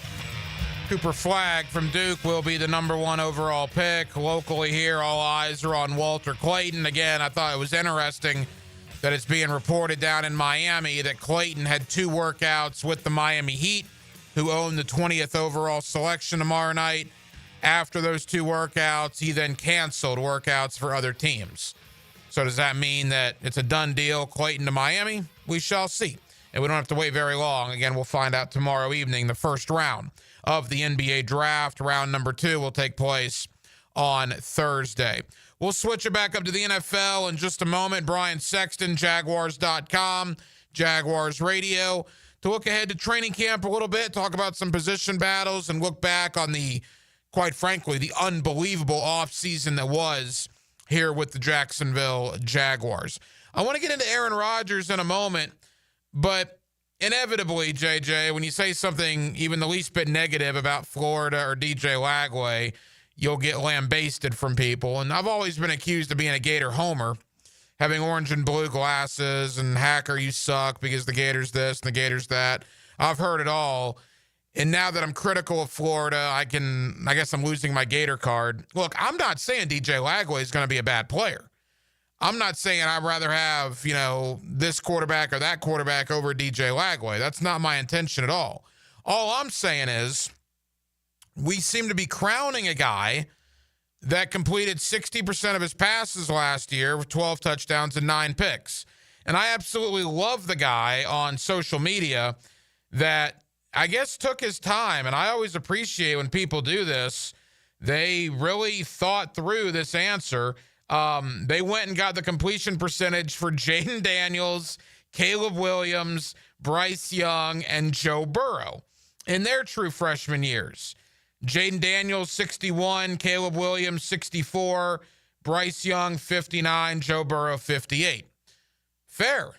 Cooper Flagg from Duke will be the number 1 overall pick. Locally here, all eyes are on Walter Clayton. Again, I thought it was interesting that it's being reported down in Miami that Clayton had 2 workouts with the Miami Heat, who own the 20th overall selection tomorrow night. After those 2 workouts, he then canceled workouts for other teams. So does that mean that it's a done deal, Clayton to Miami? We shall see. And we don't have to wait very long. Again, we'll find out tomorrow evening, the first round of the NBA draft. Round number 2 will take place on Thursday. We'll switch it back up to the NFL in just a moment. Brian Sexton, Jaguars.com, Jaguars Radio, to look ahead to training camp a little bit, talk about some position battles, and look back on the, quite frankly, the unbelievable offseason that was here with the Jacksonville Jaguars. I want to get into Aaron Rodgers in a moment, but inevitably, JJ, when you say something even the least bit negative about Florida or DJ Lagway, you'll get lambasted from people. And I've always been accused of being a Gator homer, having orange and blue glasses and hacker, you suck because the Gators this and the Gators that. I've heard it all. And now that I'm critical of Florida, I guess I'm losing my Gator card. Look, I'm not saying DJ Lagway is going to be a bad player. I'm not saying I'd rather have, this quarterback or that quarterback over DJ Lagway. That's not my intention at all. All I'm saying is we seem to be crowning a guy that completed 60% of his passes last year with 12 touchdowns and 9 picks. And I absolutely love the guy on social media that I guess took his time, and I always appreciate when people do this. They really thought through this answer. They went and got the completion percentage for Jaden Daniels, Caleb Williams, Bryce Young, and Joe Burrow in their true freshman years. Jaden Daniels, 61, Caleb Williams, 64, Bryce Young, 59, Joe Burrow, 58. Fair.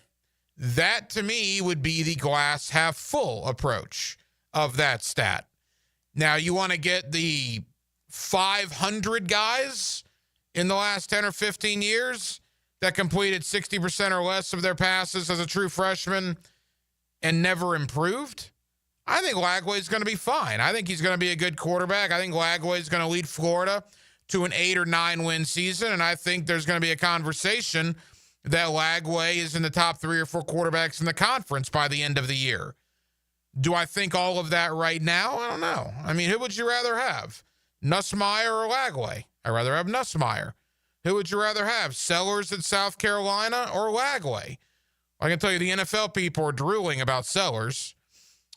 That, to me, would be the glass half full approach of that stat. Now, you want to get the 500 guys in the last 10 or 15 years that completed 60% or less of their passes as a true freshman and never improved? I think Lagway is going to be fine. I think he's going to be a good quarterback. I think Lagway is going to lead Florida to an 8 or 9 win season, and I think there's going to be a conversation that Lagway is in the top 3 or 4 quarterbacks in the conference by the end of the year. Do I think all of that right now? I don't know. I mean, who would you rather have, Nussmeier or Lagway? I'd rather have Nussmeier. Who would you rather have, Sellers at South Carolina or Lagway? I can tell you the NFL people are drooling about Sellers.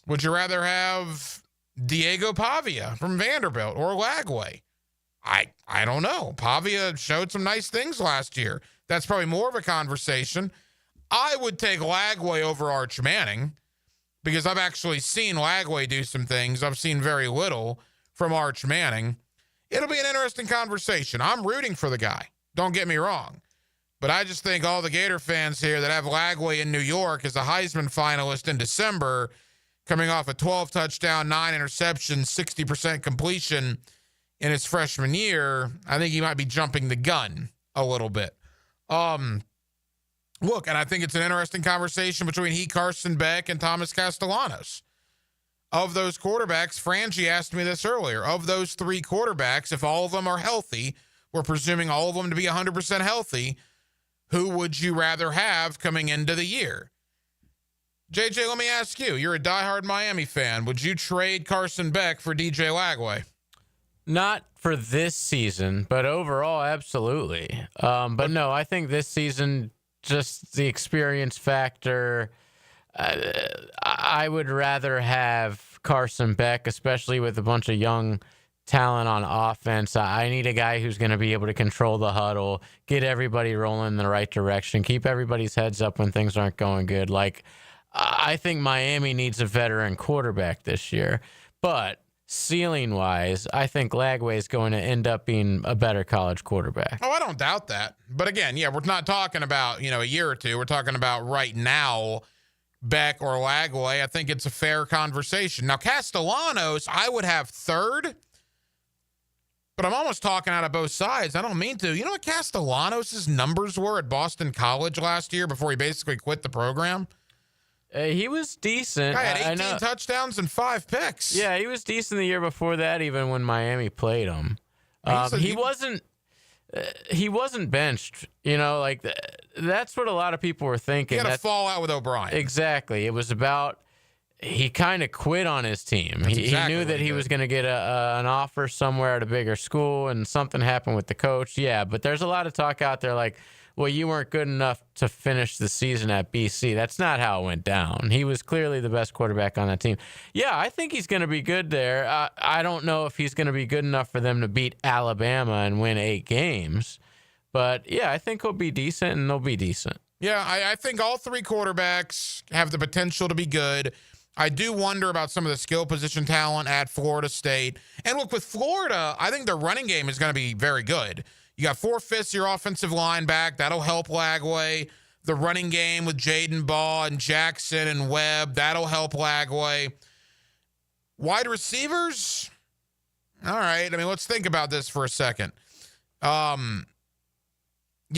Would you rather have Diego Pavia from Vanderbilt or Lagway? I don't know. Pavia showed some nice things last year. That's probably more of a conversation. I would take Lagway over Arch Manning because I've actually seen Lagway do some things. I've seen very little from Arch Manning. It'll be an interesting conversation. I'm rooting for the guy. Don't get me wrong. But I just think all the Gator fans here that have Lagway in New York as a Heisman finalist in December, coming off a 12 touchdown, 9 interceptions, 60% completion in his freshman year, I think he might be jumping the gun a little bit. Look, and I think it's an interesting conversation between Carson Beck and Thomas Castellanos. Of those quarterbacks, Frangie asked me this earlier, of those 3 quarterbacks, if all of them are healthy, we're presuming all of them to be 100% healthy, who would you rather have coming into the year? JJ, let me ask you. You're a diehard Miami fan. Would you trade Carson Beck for DJ Lagway? Not for this season, but overall, absolutely. But no, I think this season, just the experience factor, I would rather have Carson Beck, especially with a bunch of young talent on offense. I need a guy who's going to be able to control the huddle, get everybody rolling in the right direction, keep everybody's heads up when things aren't going good. I think Miami needs a veteran quarterback this year, but ceiling-wise, I think Lagway is going to end up being a better college quarterback. Oh, I don't doubt that. But again, we're not talking about, a year or two. We're talking about right now, Beck or Lagway. I think it's a fair conversation. Now, Castellanos, I would have third. But I'm almost talking out of both sides. I don't mean to. You know what Castellanos' numbers were at Boston College last year before he basically quit the program? He was decent. I had 18 touchdowns and 5 picks. Yeah, he was decent the year before that, even when Miami played him. He wasn't benched. You know, like that's what a lot of people were thinking. He had a fallout with O'Brien. Exactly. It was about he kind of quit on his team. He knew that he was going to get an offer somewhere at a bigger school, and something happened with the coach. Yeah, but there's a lot of talk out there like, well, you weren't good enough to finish the season at BC. That's not how it went down. He was clearly the best quarterback on that team. Yeah, I think he's going to be good there. I don't know if he's going to be good enough for them to beat Alabama and win 8 games. But, yeah, I think he'll be decent, and they'll be decent. Yeah, I think all 3 quarterbacks have the potential to be good. I do wonder about some of the skill position talent at Florida State. And look, with Florida, I think their running game is going to be very good. You got 4/5 your offensive line back. That'll help Lagway. The running game with Jaden Baugh and Jackson and Webb, that'll help Lagway. Wide receivers? All right. I mean, let's think about this for a second. You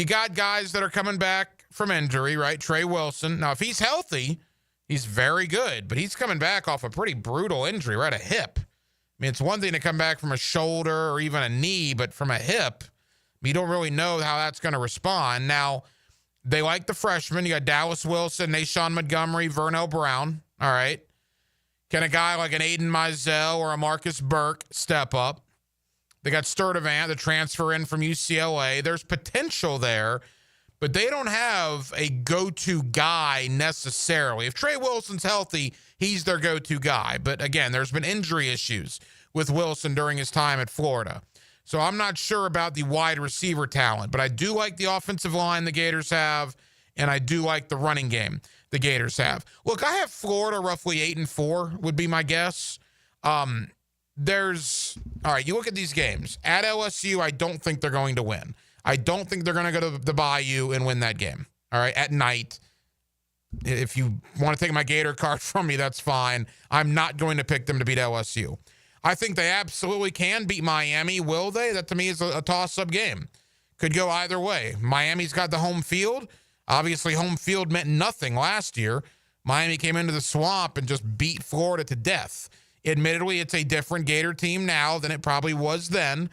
got guys that are coming back from injury, right? Trey Wilson. Now, if he's healthy, he's very good, but he's coming back off a pretty brutal injury, right? A hip. I mean, it's one thing to come back from a shoulder or even a knee, but from a hip, you don't really know how that's going to respond. Now, they like the freshmen. You got Dallas Wilson, Nashawn Montgomery, Vernell Brown. All right. Can a guy like an Aiden Mizell or a Marcus Burke step up? They got Sturdivant, the transfer in from UCLA. There's potential there, but they don't have a go-to guy necessarily. If Trey Wilson's healthy, he's their go-to guy. But again, there's been injury issues with Wilson during his time at Florida. So I'm not sure about the wide receiver talent, but I do like the offensive line the Gators have, and I do like the running game the Gators have. Look, I have Florida roughly 8-4 would be my guess. All right, you look at these games. At LSU, I don't think they're going to win. I don't think they're going to go to the Bayou and win that game. All right, at night. If you want to take my Gator card from me, that's fine. I'm not going to pick them to beat LSU. I think they absolutely can beat Miami. Will they? That to me is a toss-up game. Could go either way. Miami's got the home field. Obviously, home field meant nothing last year. Miami came into the swamp and just beat Florida to death. Admittedly, it's a different Gator team now than it probably was then,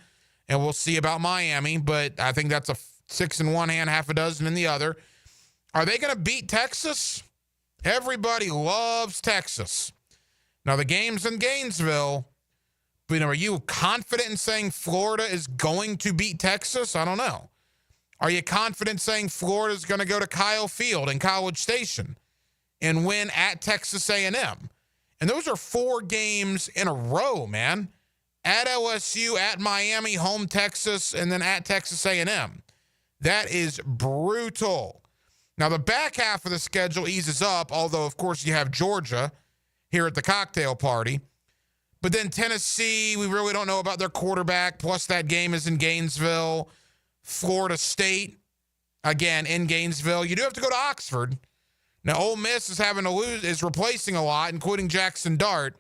and we'll see about Miami, but I think that's a 6 in one hand, half a dozen in the other. Are they going to beat Texas? Everybody loves Texas. Now, the game's in Gainesville. But, are you confident in saying Florida is going to beat Texas? I don't know. Are you confident saying Florida is going to go to Kyle Field in College Station and win at Texas A&M? And those are 4 games in a row, man. At LSU, at Miami, home Texas, and then at Texas A&M. That is brutal. Now, the back half of the schedule eases up, although, of course, you have Georgia here at the cocktail party. But then Tennessee, we really don't know about their quarterback. Plus, that game is in Gainesville. Florida State, again, in Gainesville. You do have to go to Oxford. Now, Ole Miss is replacing a lot, including Jackson Dart.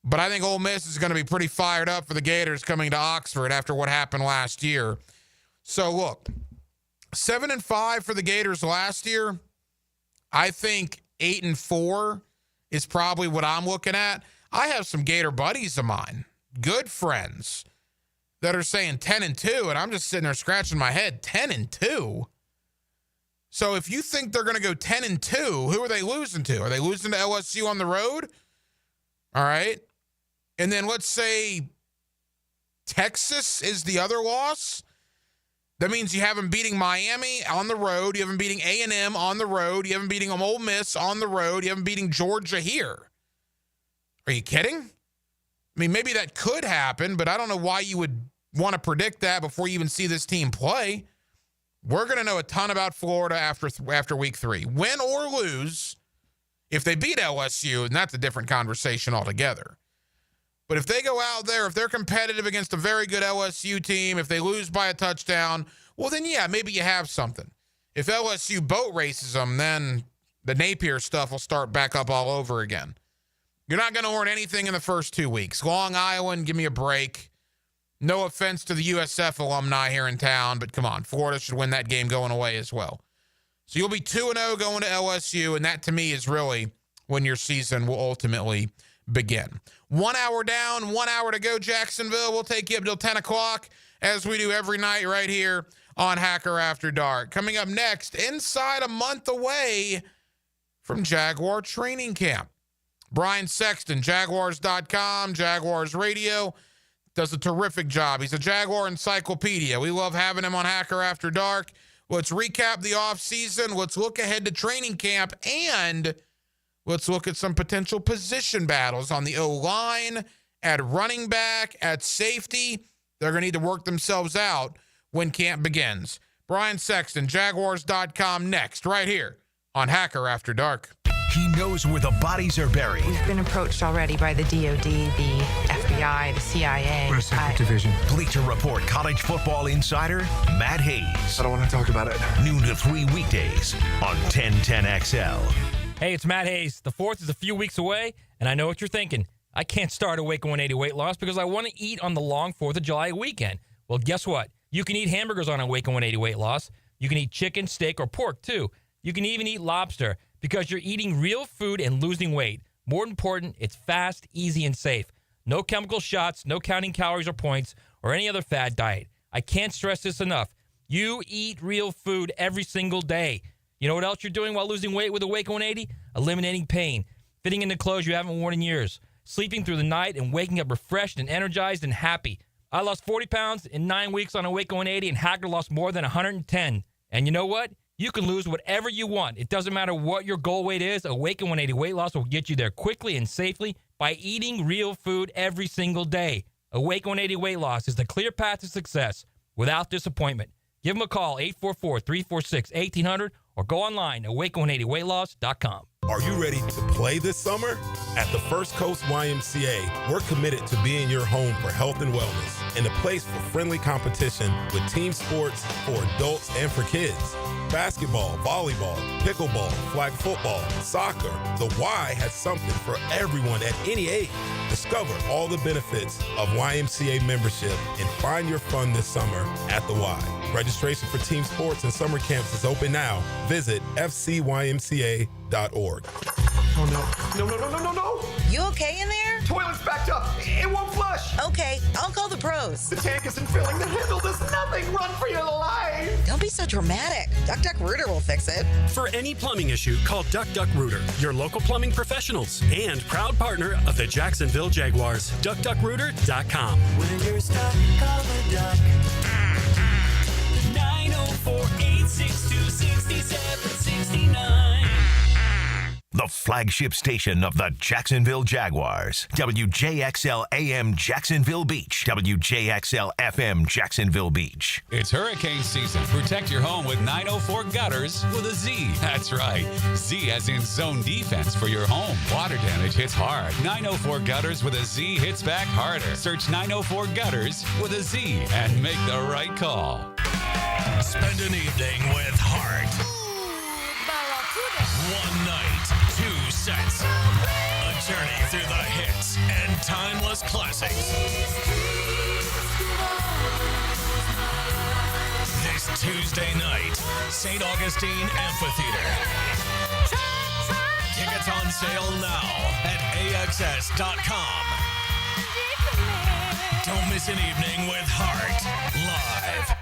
But I think Ole Miss is going to be pretty fired up for the Gators coming to Oxford after what happened last year. So, look, 7-5 for the Gators last year. I think 8-4 is probably what I'm looking at. I have some Gator buddies of mine, good friends, that are saying 10-2, and I'm just sitting there scratching my head. 10-2? So if you think they're going to go 10-2, who are they losing to? Are they losing to LSU on the road? All right. And then let's say Texas is the other loss. That means you have them beating Miami on the road. You have them beating A&M on the road. You have them beating Ole Miss on the road. You have them beating Georgia here. Are you kidding? I mean, maybe that could happen, but I don't know why you would want to predict that before you even see this team play. We're going to know a ton about Florida after week 3. Win or lose, if they beat LSU, and that's a different conversation altogether. But if they go out there, if they're competitive against a very good LSU team, if they lose by a touchdown, well, then, yeah, maybe you have something. If LSU boat races them, then the Napier stuff will start back up all over again. You're not going to learn anything in the first 2 weeks. Long Island, give me a break. No offense to the USF alumni here in town, but come on, Florida should win that game going away as well. So you'll be 2-0 going to LSU, and that to me is really when your season will ultimately begin. 1 hour down, 1 hour to go, Jacksonville. We'll take you up till 10 o'clock as we do every night right here on Hacker After Dark. Coming up next, inside a month away from Jaguar training camp. Brian Sexton, Jaguars.com, Jaguars Radio, does a terrific job. He's a Jaguar encyclopedia. We love having him on Hacker After Dark. Let's recap the offseason. Let's look ahead to training camp, and let's look at some potential position battles on the O-line, at running back, at safety. They're going to need to work themselves out when camp begins. Brian Sexton, Jaguars.com, next, right here on Hacker After Dark. He knows where the bodies are buried. We've been approached already by the DOD, the FBI, the CIA. We're a separate division. Bleacher Report college football insider Matt Hayes. I don't want to talk about it. Noon to 3 weekdays on 1010XL. Hey, it's Matt Hayes. The 4th is a few weeks away, and I know what you're thinking. I can't start a Wake 180 weight loss because I want to eat on the long 4th of July weekend. Well, guess what? You can eat hamburgers on a Wake 180 weight loss. You can eat chicken, steak, or pork, too. You can even eat lobster because you're eating real food and losing weight. More important, it's fast, easy, and safe. No chemical shots, no counting calories or points, or any other fad diet. I can't stress this enough. You eat real food every single day. You know what else you're doing while losing weight with a Wake 180? Eliminating pain, fitting into clothes you haven't worn in years, sleeping through the night, and waking up refreshed and energized and happy. I lost 40 pounds in 9 weeks on a Wake 180, and Hacker lost more than 110. And you know what? You can lose whatever you want. It doesn't matter what your goal weight is. Awaken 180 weight loss will get you there quickly and safely by eating real food every single day. Awaken 180 weight loss is the clear path to success without disappointment. Give them a call, 844-346-1800, or go online, awaken180weightloss.com. Are you ready to play this summer? At the First Coast YMCA, we're committed to being your home for health and wellness and a place for friendly competition with team sports for adults and for kids. Basketball, volleyball, pickleball, flag football, soccer. The Y has something for everyone at any age. Discover all the benefits of YMCA membership and find your fun this summer at the Y. Registration for team sports and summer camps is open now. Visit fcymca.org. Oh, no. You okay in there? Toilet's backed up. It won't flush. Okay, I'll call the pros. The tank isn't filling. The handle does nothing. Run for your life. Don't be so dramatic. Duck Rooter will fix it. For any plumbing issue, call Duck Rooter, your local plumbing professionals and proud partner of the Jacksonville Jaguars. DuckDuckRooter.com. When you're stuck, call the Duck. 904-862-6769. The flagship station of the Jacksonville Jaguars. WJXL AM Jacksonville Beach. WJXL FM Jacksonville Beach. It's hurricane season. Protect your home with 904 Gutters with a Z. That's right. Z as in zone defense for your home. Water damage hits hard. 904 Gutters with a Z hits back harder. Search 904 Gutters with a Z and make the right call. Spend an evening with heart. One night, 2 sets. A journey through the hits and timeless classics. This Tuesday night, St. Augustine Amphitheater. Tickets on sale now at AXS.com. Don't miss an evening with Heart live.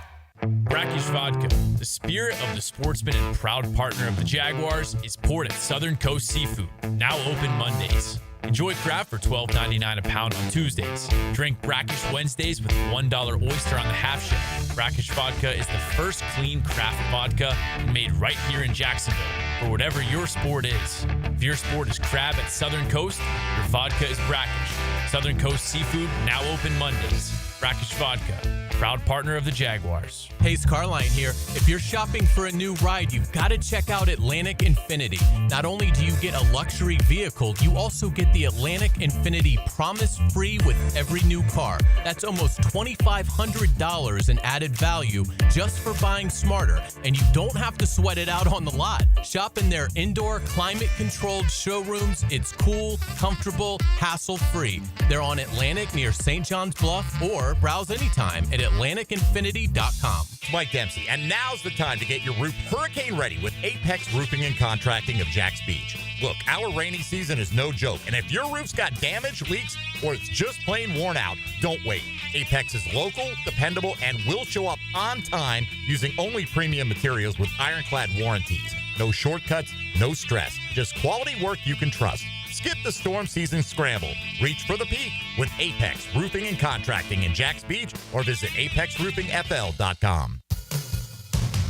Brackish Vodka, the spirit of the sportsman and proud partner of the Jaguars, is poured at Southern Coast Seafood, now open Mondays. Enjoy craft for $12.99 a pound on Tuesdays. Drink Brackish Wednesdays with $1 oyster on the half shell. Brackish Vodka is the first clean craft vodka made right here in Jacksonville for whatever your sport is. If your sport is crab at Southern Coast, your vodka is Brackish. Southern Coast Seafood, now open Mondays. Brackish Vodka, proud partner of the Jaguars. Hey, Carline here. If you're shopping for a new ride, you've got to check out Atlantic Infinity. Not only do you get a luxury vehicle, you also get the Atlantic Infinity Promise Free with every new car. That's almost $2,500 in added value just for buying smarter, and you don't have to sweat it out on the lot. Shop in their indoor climate-controlled showrooms. It's cool, comfortable, hassle-free. They're on Atlantic near St. John's Bluff or or browse anytime at AtlanticInfinity.com. Mike Dempsey, and now's the time to get your roof hurricane ready with Apex Roofing and Contracting of Jacks Beach. Look, our rainy season is no joke, and if your roof's got damage, leaks, or it's just plain worn out, don't wait. Apex is local, dependable, and will show up on time using only premium materials with ironclad warranties. No shortcuts, no stress, just quality work you can trust. Skip the storm season scramble. Reach for the peak with Apex Roofing and Contracting in Jacks Beach or visit apexroofingfl.com.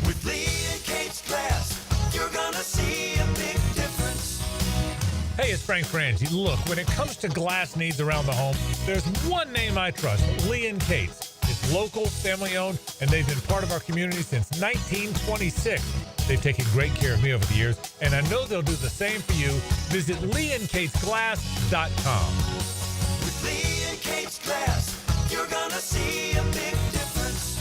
With Lee and Kate's Glass, you're gonna see a big difference. Hey, it's Frank Frangie. Look, when it comes to glass needs around the home, there's one name I trust, Lee and Kate's. It's local, family-owned, and they've been part of our community since 1926. They've taken great care of me over the years, and I know they'll do the same for you. Visit LeeandKatesGlass.com. With Lee and Kate's Glass, you're gonna see a big difference.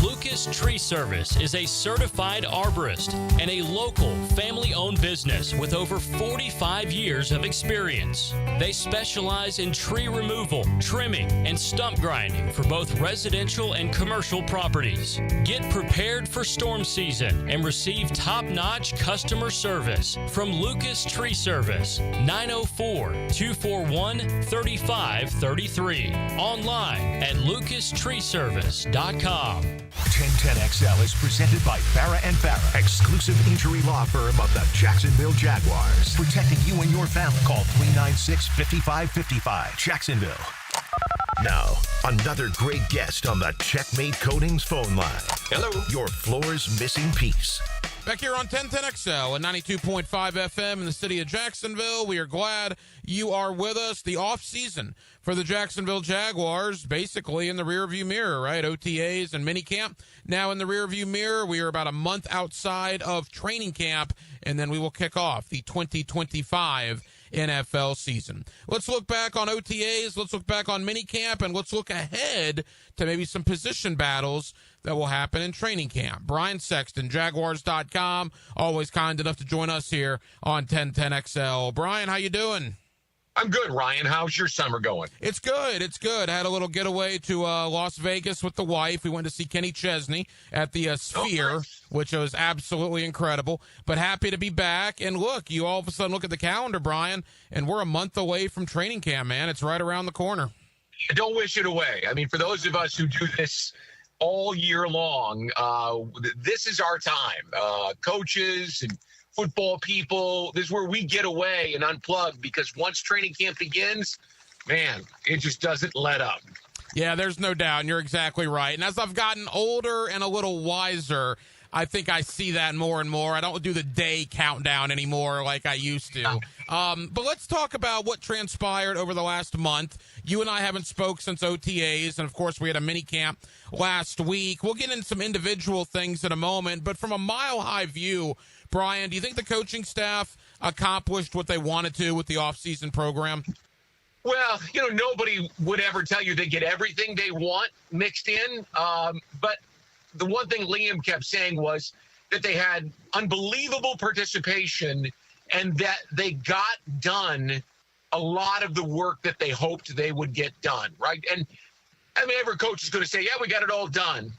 Lucas Tree Service is a certified arborist and a local family-owned business with over 45 years of experience. They specialize in tree removal, trimming, and stump grinding for both residential and commercial properties. Get prepared for storm season and receive top-notch customer service from Lucas Tree Service, 904-241-3533. Online at lucastreeservice.com. 1010XL is presented by Farah and Farah, exclusive injury law firm of the Jacksonville Jaguars. Protecting you and your family. Call 396-5555. Jacksonville. Now, another great guest on the Checkmate Coatings phone line. Hello. Your floor's missing piece. Back here on 1010XL and 92.5 FM in the city of Jacksonville. We are glad you are with us. The off-season for the Jacksonville Jaguars, basically in the rearview mirror, right? OTAs and minicamp. Now in the rearview mirror, we are about a month outside of training camp, and then we will kick off the 2025 NFL season. Let's look back on OTAs, let's look back on minicamp, and let's look ahead to maybe some position battles that will happen in training camp. Brian Sexton, Jaguars.com, always kind enough to join us here on 1010XL. Brian, how you doing? I'm good, Ryan. How's your summer going? It's good. It's good. I had a little getaway to Las Vegas with the wife. We went to see Kenny Chesney at the Sphere, which was absolutely incredible. But happy to be back. And look, you all of a sudden look at the calendar, Brian, and we're a month away from training camp, man. It's right around the corner. Don't wish it away. I mean, for those of us who do this all year long, this is our time. Coaches and football people, this is where we get away and unplug, because once training camp begins, man, it just doesn't let up. Yeah, there's no doubt, and you're exactly right. And as I've gotten older and a little wiser, I think I see that more and more. I don't do the day countdown anymore like I used to. But let's talk about what transpired over the last month. You and I haven't spoke since OTAs, and of course we had a mini camp last week. We'll get into some individual things in a moment, but from a mile-high view, Brian, do you think the coaching staff accomplished what they wanted to with the offseason program? Well, nobody would ever tell you they get everything they want mixed in. But the one thing Liam kept saying was that they had unbelievable participation and that they got done a lot of the work that they hoped they would get done, right? And, I mean, every coach is going to say, yeah, we got it all done.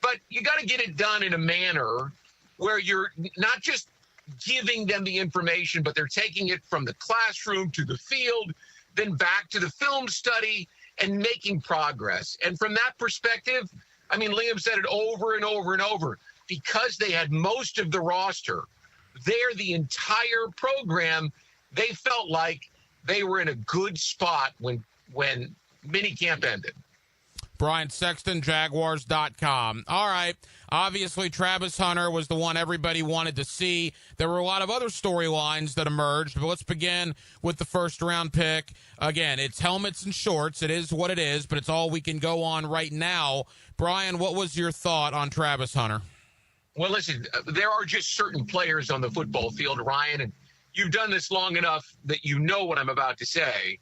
But you got to get it done in a manner where you're not just giving them the information, but they're taking it from the classroom to the field, then back to the film study and making progress. And from that perspective, I mean, Liam said it over and over and over, because they had most of the roster there, the entire program, they felt like they were in a good spot when minicamp ended. Brian Sexton, Jaguars.com. All right. Obviously, Travis Hunter was the one everybody wanted to see. There were a lot of other storylines that emerged, but let's begin with the first-round pick. Again, it's helmets and shorts. It is what it is, but it's all we can go on right now. Brian, what was your thought on Travis Hunter? Well, listen, there are just certain players on the football field, Ryan, and you've done this long enough that you know what I'm about to say,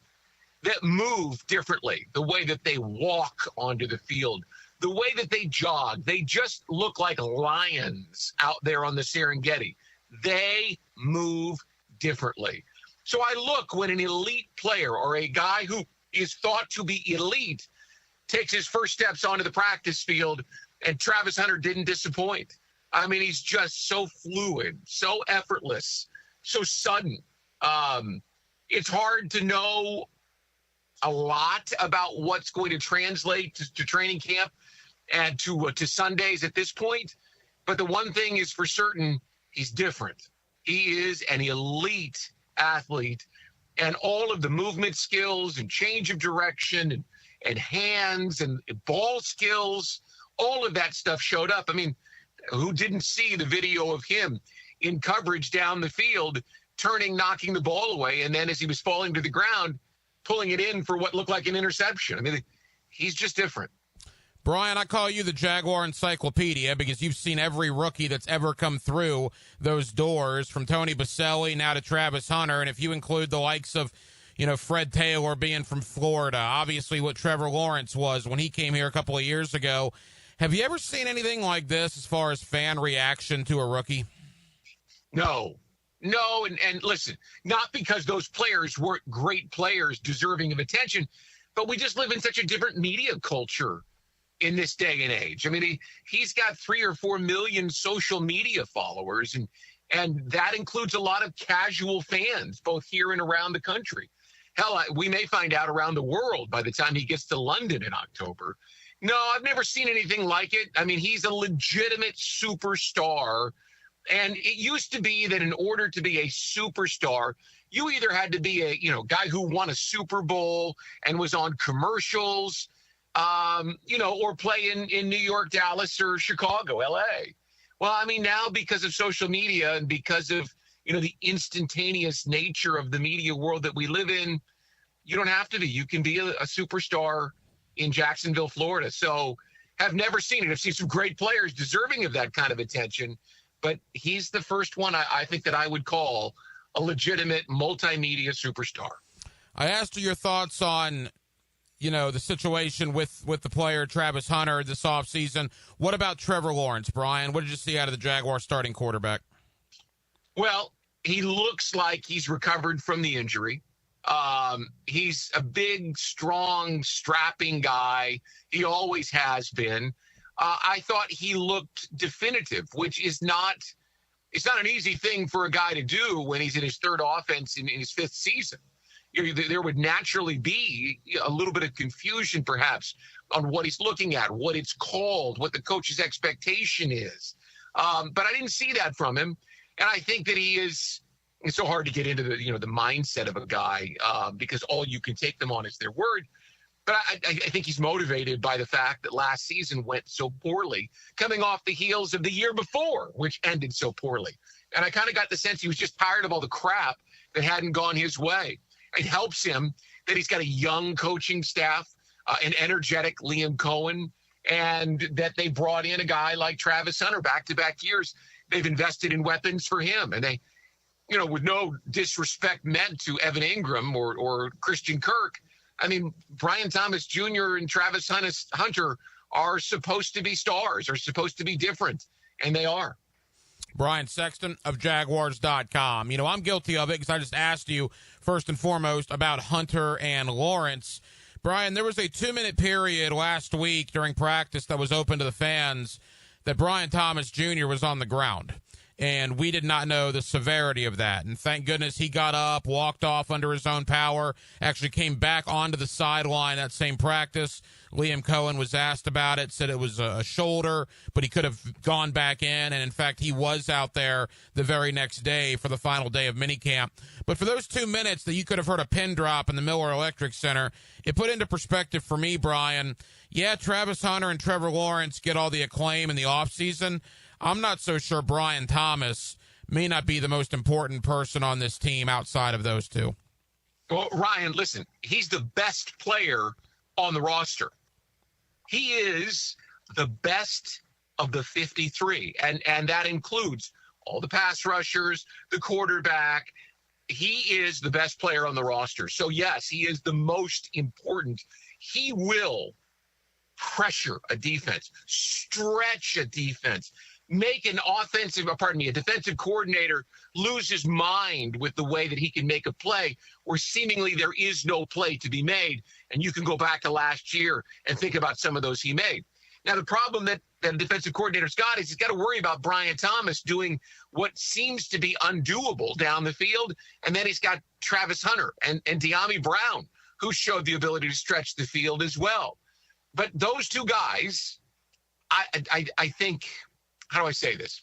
that move differently, the way that they walk onto the field, the way that they jog. They just look like lions out there on the Serengeti. They move differently. So I look when an elite player or a guy who is thought to be elite takes his first steps onto the practice field, and Travis Hunter didn't disappoint. I mean, he's just so fluid, so effortless, so sudden. It's hard to know a lot about what's going to translate to training camp and to Sundays at this point. But the one thing is for certain, he's different. He is an elite athlete, and all of the movement skills and change of direction and hands and ball skills, all of that stuff showed up. I mean, who didn't see the video of him in coverage down the field, turning, knocking the ball away, and then as he was falling to the ground, pulling it in for what looked like an interception? I mean, he's just different. Brian, I call you the Jaguar Encyclopedia because you've seen every rookie that's ever come through those doors, from Tony Boselli now to Travis Hunter. And if you include the likes of, Fred Taylor being from Florida, obviously what Trevor Lawrence was when he came here a couple of years ago, have you ever seen anything like this as far as fan reaction to a rookie? No, and listen, not because those players weren't great players deserving of attention, but we just live in such a different media culture in this day and age. I mean, he's got 3 or 4 million social media followers, and that includes a lot of casual fans, both here and around the country. Hell, we may find out around the world by the time he gets to London in October. No, I've never seen anything like it. I mean, he's a legitimate superstar. And it used to be that in order to be a superstar, you either had to be a guy who won a Super Bowl and was on commercials, or play in New York, Dallas, or Chicago, LA. Well, I mean, now because of social media and because of the instantaneous nature of the media world that we live in, you don't have to be. You can be a superstar in Jacksonville, Florida. So have never seen it. I've seen some great players deserving of that kind of attention, but he's the first one I think that I would call a legitimate multimedia superstar. I asked you your thoughts on, the situation with the player Travis Hunter this offseason. What about Trevor Lawrence, Brian? What did you see out of the Jaguars starting quarterback? Well, he looks like he's recovered from the injury. He's a big, strong, strapping guy. He always has been. I thought he looked definitive, which is it's not an easy thing for a guy to do when he's in his third offense in his fifth season. There would naturally be a little bit of confusion, perhaps, on what he's looking at, what it's called, what the coach's expectation is. But I didn't see that from him. And I think that it's so hard to get into the mindset of a guy because all you can take them on is their word. But I think he's motivated by the fact that last season went so poorly, coming off the heels of the year before, which ended so poorly. And I kind of got the sense he was just tired of all the crap that hadn't gone his way. It helps him that he's got a young coaching staff, an energetic Liam Cohen, and that they brought in a guy like Travis Hunter back-to-back years. They've invested in weapons for him, and they, with no disrespect meant to Evan Ingram or Christian Kirk, I mean, Brian Thomas Jr. and Travis Hunter are supposed to be stars, are supposed to be different, and they are. Brian Sexton of Jaguars.com. I'm guilty of it because I just asked you first and foremost about Hunter and Lawrence. Brian, there was a 2-minute period last week during practice that was open to the fans that Brian Thomas Jr. was on the ground. And we did not know the severity of that. And thank goodness he got up, walked off under his own power, actually came back onto the sideline that same practice. Liam Cohen was asked about it, said it was a shoulder, but he could have gone back in. And, in fact, he was out there the very next day for the final day of minicamp. But for those 2 minutes that you could have heard a pin drop in the Miller Electric Center, it put into perspective for me, Brian, yeah, Travis Hunter and Trevor Lawrence get all the acclaim in the offseason. I'm not so sure Brian Thomas may not be the most important person on this team outside of those two. Well, Ryan, listen, he's the best player on the roster. He is the best of the 53, and that includes all the pass rushers, the quarterback. He is the best player on the roster. So, yes, he is the most important. He will pressure a defense, stretch a defense, make a defensive coordinator lose his mind with the way that he can make a play where seemingly there is no play to be made. And you can go back to last year and think about some of those he made. Now, the problem that the defensive coordinator's got is he's got to worry about Brian Thomas doing what seems to be undoable down the field. And then he's got Travis Hunter and De'Ami Brown, who showed the ability to stretch the field as well. But those two guys, I think, how do I say this?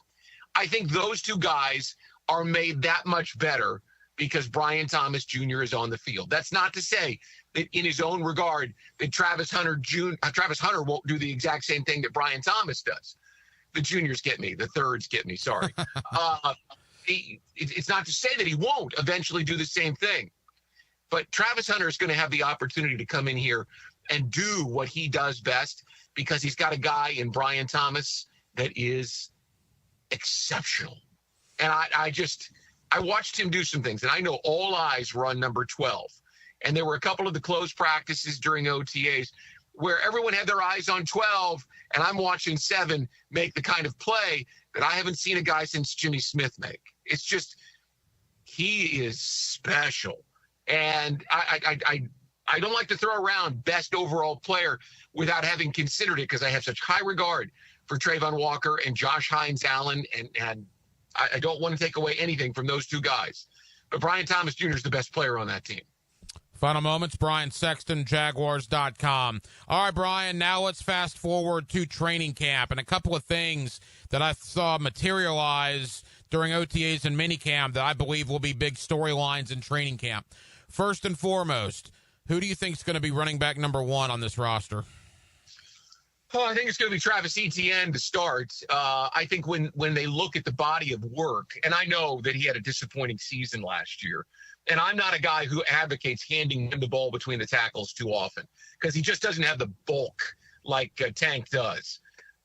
I think those two guys are made that much better because Brian Thomas Jr. is on the field. That's not to say that in his own regard that Travis Hunter won't do the exact same thing that Brian Thomas does. The juniors get me. The thirds get me. Sorry. It's not to say that he won't eventually do the same thing. But Travis Hunter is going to have the opportunity to come in here and do what he does best because he's got a guy in Brian Thomas that is exceptional. And I watched him do some things, and I know all eyes were on number 12. And there were a couple of the close practices during OTAs where everyone had their eyes on 12, and I'm watching 7 make the kind of play that I haven't seen a guy since Jimmy Smith make. It's just, he is special. And I don't like to throw around best overall player without having considered it because I have such high regard for Trayvon Walker and Josh Hines-Allen, and I don't want to take away anything from those two guys. But Brian Thomas Jr. is the best player on that team. Final moments, Brian Sexton, Jaguars.com. All right, Brian, now let's fast forward to training camp and a couple of things that I saw materialize during OTAs and minicamp that I believe will be big storylines in training camp. First and foremost, who do you think is going to be running back number 1 on this roster? Oh, I think it's going to be Travis Etienne to start. I think when they look at the body of work, and I know that he had a disappointing season last year, and I'm not a guy who advocates handing him the ball between the tackles too often because he just doesn't have the bulk like Tank does.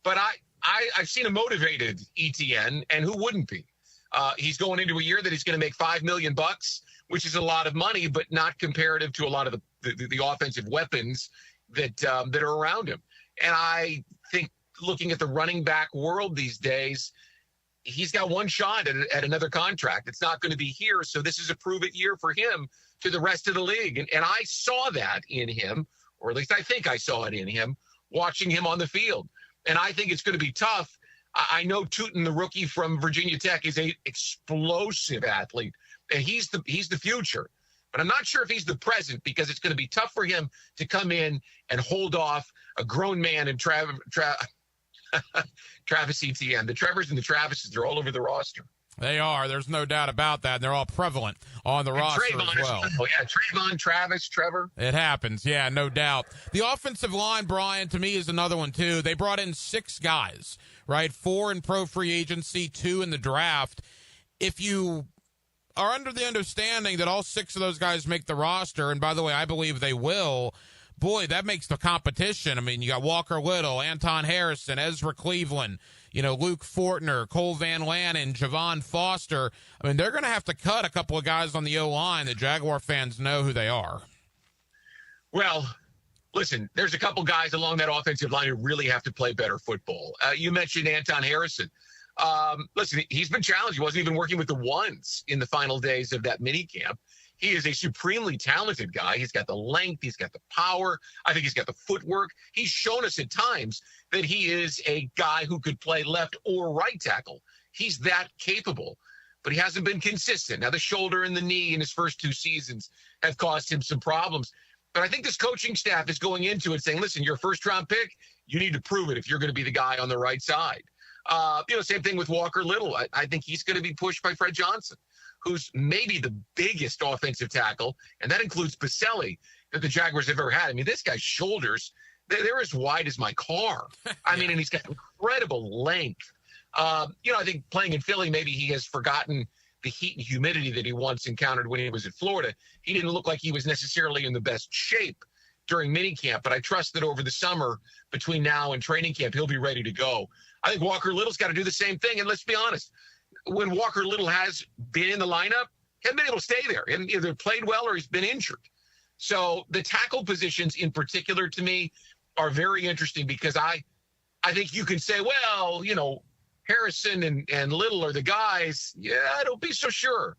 But I've seen a motivated Etienne, and who wouldn't be? He's going into a year that he's going to make $5 million, which is a lot of money, but not comparative to a lot of the offensive weapons that are around him. And I think looking at the running back world these days, he's got one shot at another contract. It's not going to be here. So this is a prove-it year for him to the rest of the league. And I saw that in him, or at least I think I saw it in him, watching him on the field. And I think it's going to be tough. I know Tootin, the rookie from Virginia Tech, is an explosive athlete, and he's the future. But I'm not sure if he's the present because it's going to be tough for him to come in and hold off a grown man in Travis Etienne. The Trevors and the Travises, they're all over the roster. They are. There's no doubt about that. And they're all prevalent on the roster Trayvon as well. Oh, yeah, Trayvon, Travis, Trevor. It happens. Yeah, no doubt. The offensive line, Brian, to me is another one, too. They brought in 6 guys, right? 4 in pro free agency, 2 in the draft. If you are under the understanding that all 6 of those guys make the roster, and by the way, I believe they will, boy, that makes the competition. I mean, you got Walker Little, Anton Harrison, Ezra Cleveland, Luke Fortner, Cole Van Lanen, Javon Foster. I mean, they're going to have to cut a couple of guys on the O-line. The Jaguar fans know who they are. Well, listen, there's a couple guys along that offensive line who really have to play better football. You mentioned Anton Harrison. Listen, he's been challenged. He wasn't even working with the ones in the final days of that mini camp. He is a supremely talented guy. He's got the length. He's got the power. I think he's got the footwork. He's shown us at times that he is a guy who could play left or right tackle. He's that capable, but he hasn't been consistent. Now, the shoulder and the knee in his first 2 seasons have caused him some problems. But I think this coaching staff is going into it saying, listen, you're a first-round pick. You need to prove it if you're going to be the guy on the right side. Same thing with Walker Little. I think he's going to be pushed by Fred Johnson, who's maybe the biggest offensive tackle, and that includes Baselli, that the Jaguars have ever had. I mean, this guy's shoulders, they're as wide as my car. I mean, and he's got incredible length. I think playing in Philly, maybe he has forgotten the heat and humidity that he once encountered when he was at Florida. He didn't look like he was necessarily in the best shape during minicamp, but I trust that over the summer between now and training camp, he'll be ready to go. I think Walker Little's got to do the same thing. And let's be honest, when Walker Little has been in the lineup, he hasn't been able to stay there. He hasn't either played well or he's been injured. So the tackle positions in particular to me are very interesting because I think you can say, well, Harrison and Little are the guys, don't be so sure.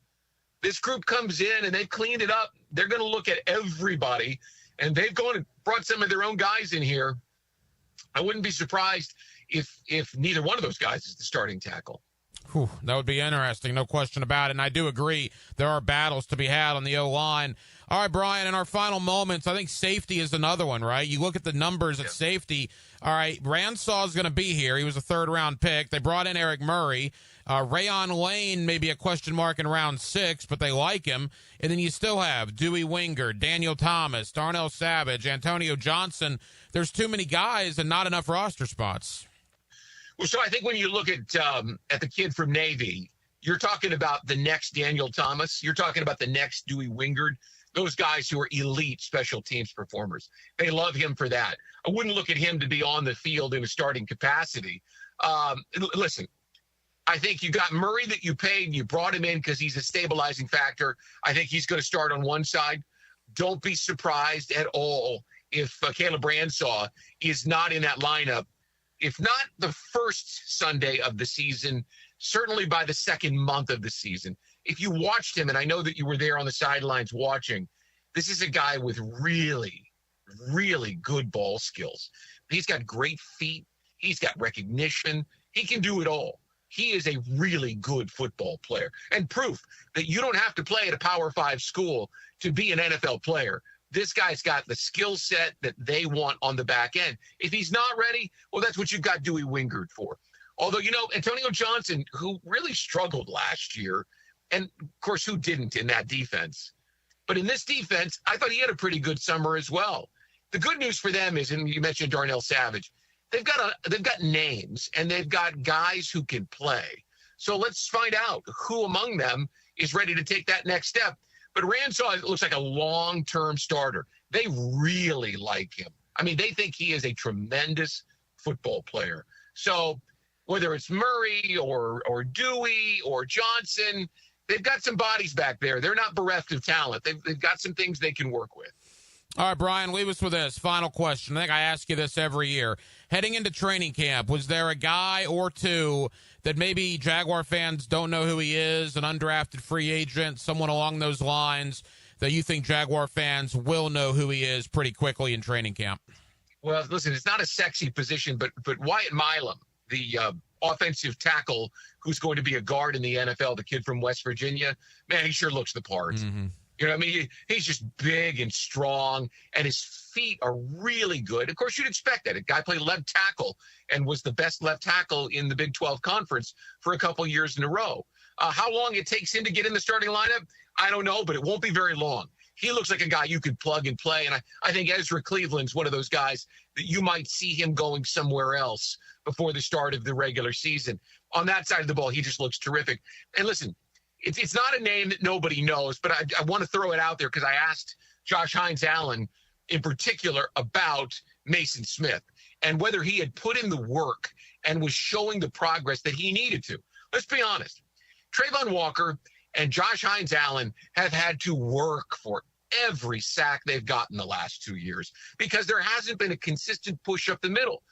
This group comes in and they've cleaned it up. They're going to look at everybody, and they've gone and brought some of their own guys in here. I wouldn't be surprised if neither one of those guys is the starting tackle. Whew, that would be interesting, no question about it. And I do agree there are battles to be had on the O-line. All right, Brian, in our final moments, I think safety is another one, right? You look at the numbers at safety. All right, Ransaw is going to be here. He was a third-round pick. They brought in Eric Murray. Rayon Lane may be a question mark in round 6, but they like him. And then you still have Dewey Wingard, Daniel Thomas, Darnell Savage, Antonio Johnson. There's too many guys and not enough roster spots. Well, so I think when you look at the kid from Navy, you're talking about the next Daniel Thomas. You're talking about the next Dewey Wingard. Those guys who are elite special teams performers. They love him for that. I wouldn't look at him to be on the field in a starting capacity. Listen, I think you got Murray that you paid. You brought him in because he's a stabilizing factor. I think he's going to start on one side. Don't be surprised at all if Caleb Ransaw is not in that lineup. If not the first Sunday of the season, certainly by the second month of the season. If you watched him, and I know that you were there on the sidelines watching, this is a guy with really, really good ball skills. He's got great feet. He's got recognition. He can do it all. He is a really good football player, and proof that you don't have to play at a Power 5 school to be an NFL player. This guy's got the skill set that they want on the back end. If he's not ready, well, that's what you've got Dewey Wingard for. Although, Antonio Johnson, who really struggled last year, and, of course, who didn't in that defense? But in this defense, I thought he had a pretty good summer as well. The good news for them is, and you mentioned Darnell Savage, they've got names, and they've got guys who can play. So let's find out who among them is ready to take that next step. But Ransaw looks like a long-term starter. They really like him. I mean, they think he is a tremendous football player. So whether it's Murray or Dewey or Johnson, they've got some bodies back there. They're not bereft of talent. They've got some things they can work with. All right, Brian, leave us with this. Final question. I think I ask you this every year. Heading into training camp, was there a guy or two that maybe Jaguar fans don't know who he is, an undrafted free agent, someone along those lines, that you think Jaguar fans will know who he is pretty quickly in training camp? Well, listen, it's not a sexy position, but Wyatt Milam, the offensive tackle who's going to be a guard in the NFL, the kid from West Virginia, man, he sure looks the part. Mm-hmm. You know what I mean? He's just big and strong, and his feet are really good. Of course, you'd expect that. A guy played left tackle and was the best left tackle in the Big 12 Conference for a couple years in a row. How long it takes him to get in the starting lineup, I don't know, but it won't be very long. He looks like a guy you could plug and play, and I think Ezra Cleveland's one of those guys that you might see him going somewhere else before the start of the regular season. On that side of the ball, he just looks terrific. And listen, it's not a name that nobody knows, but I want to throw it out there because I asked Josh Hines-Allen in particular about Mason Smith and whether he had put in the work and was showing the progress that he needed to. Let's be honest. Trayvon Walker and Josh Hines-Allen have had to work for every sack they've gotten the last 2 years because there hasn't been a consistent push up the middle.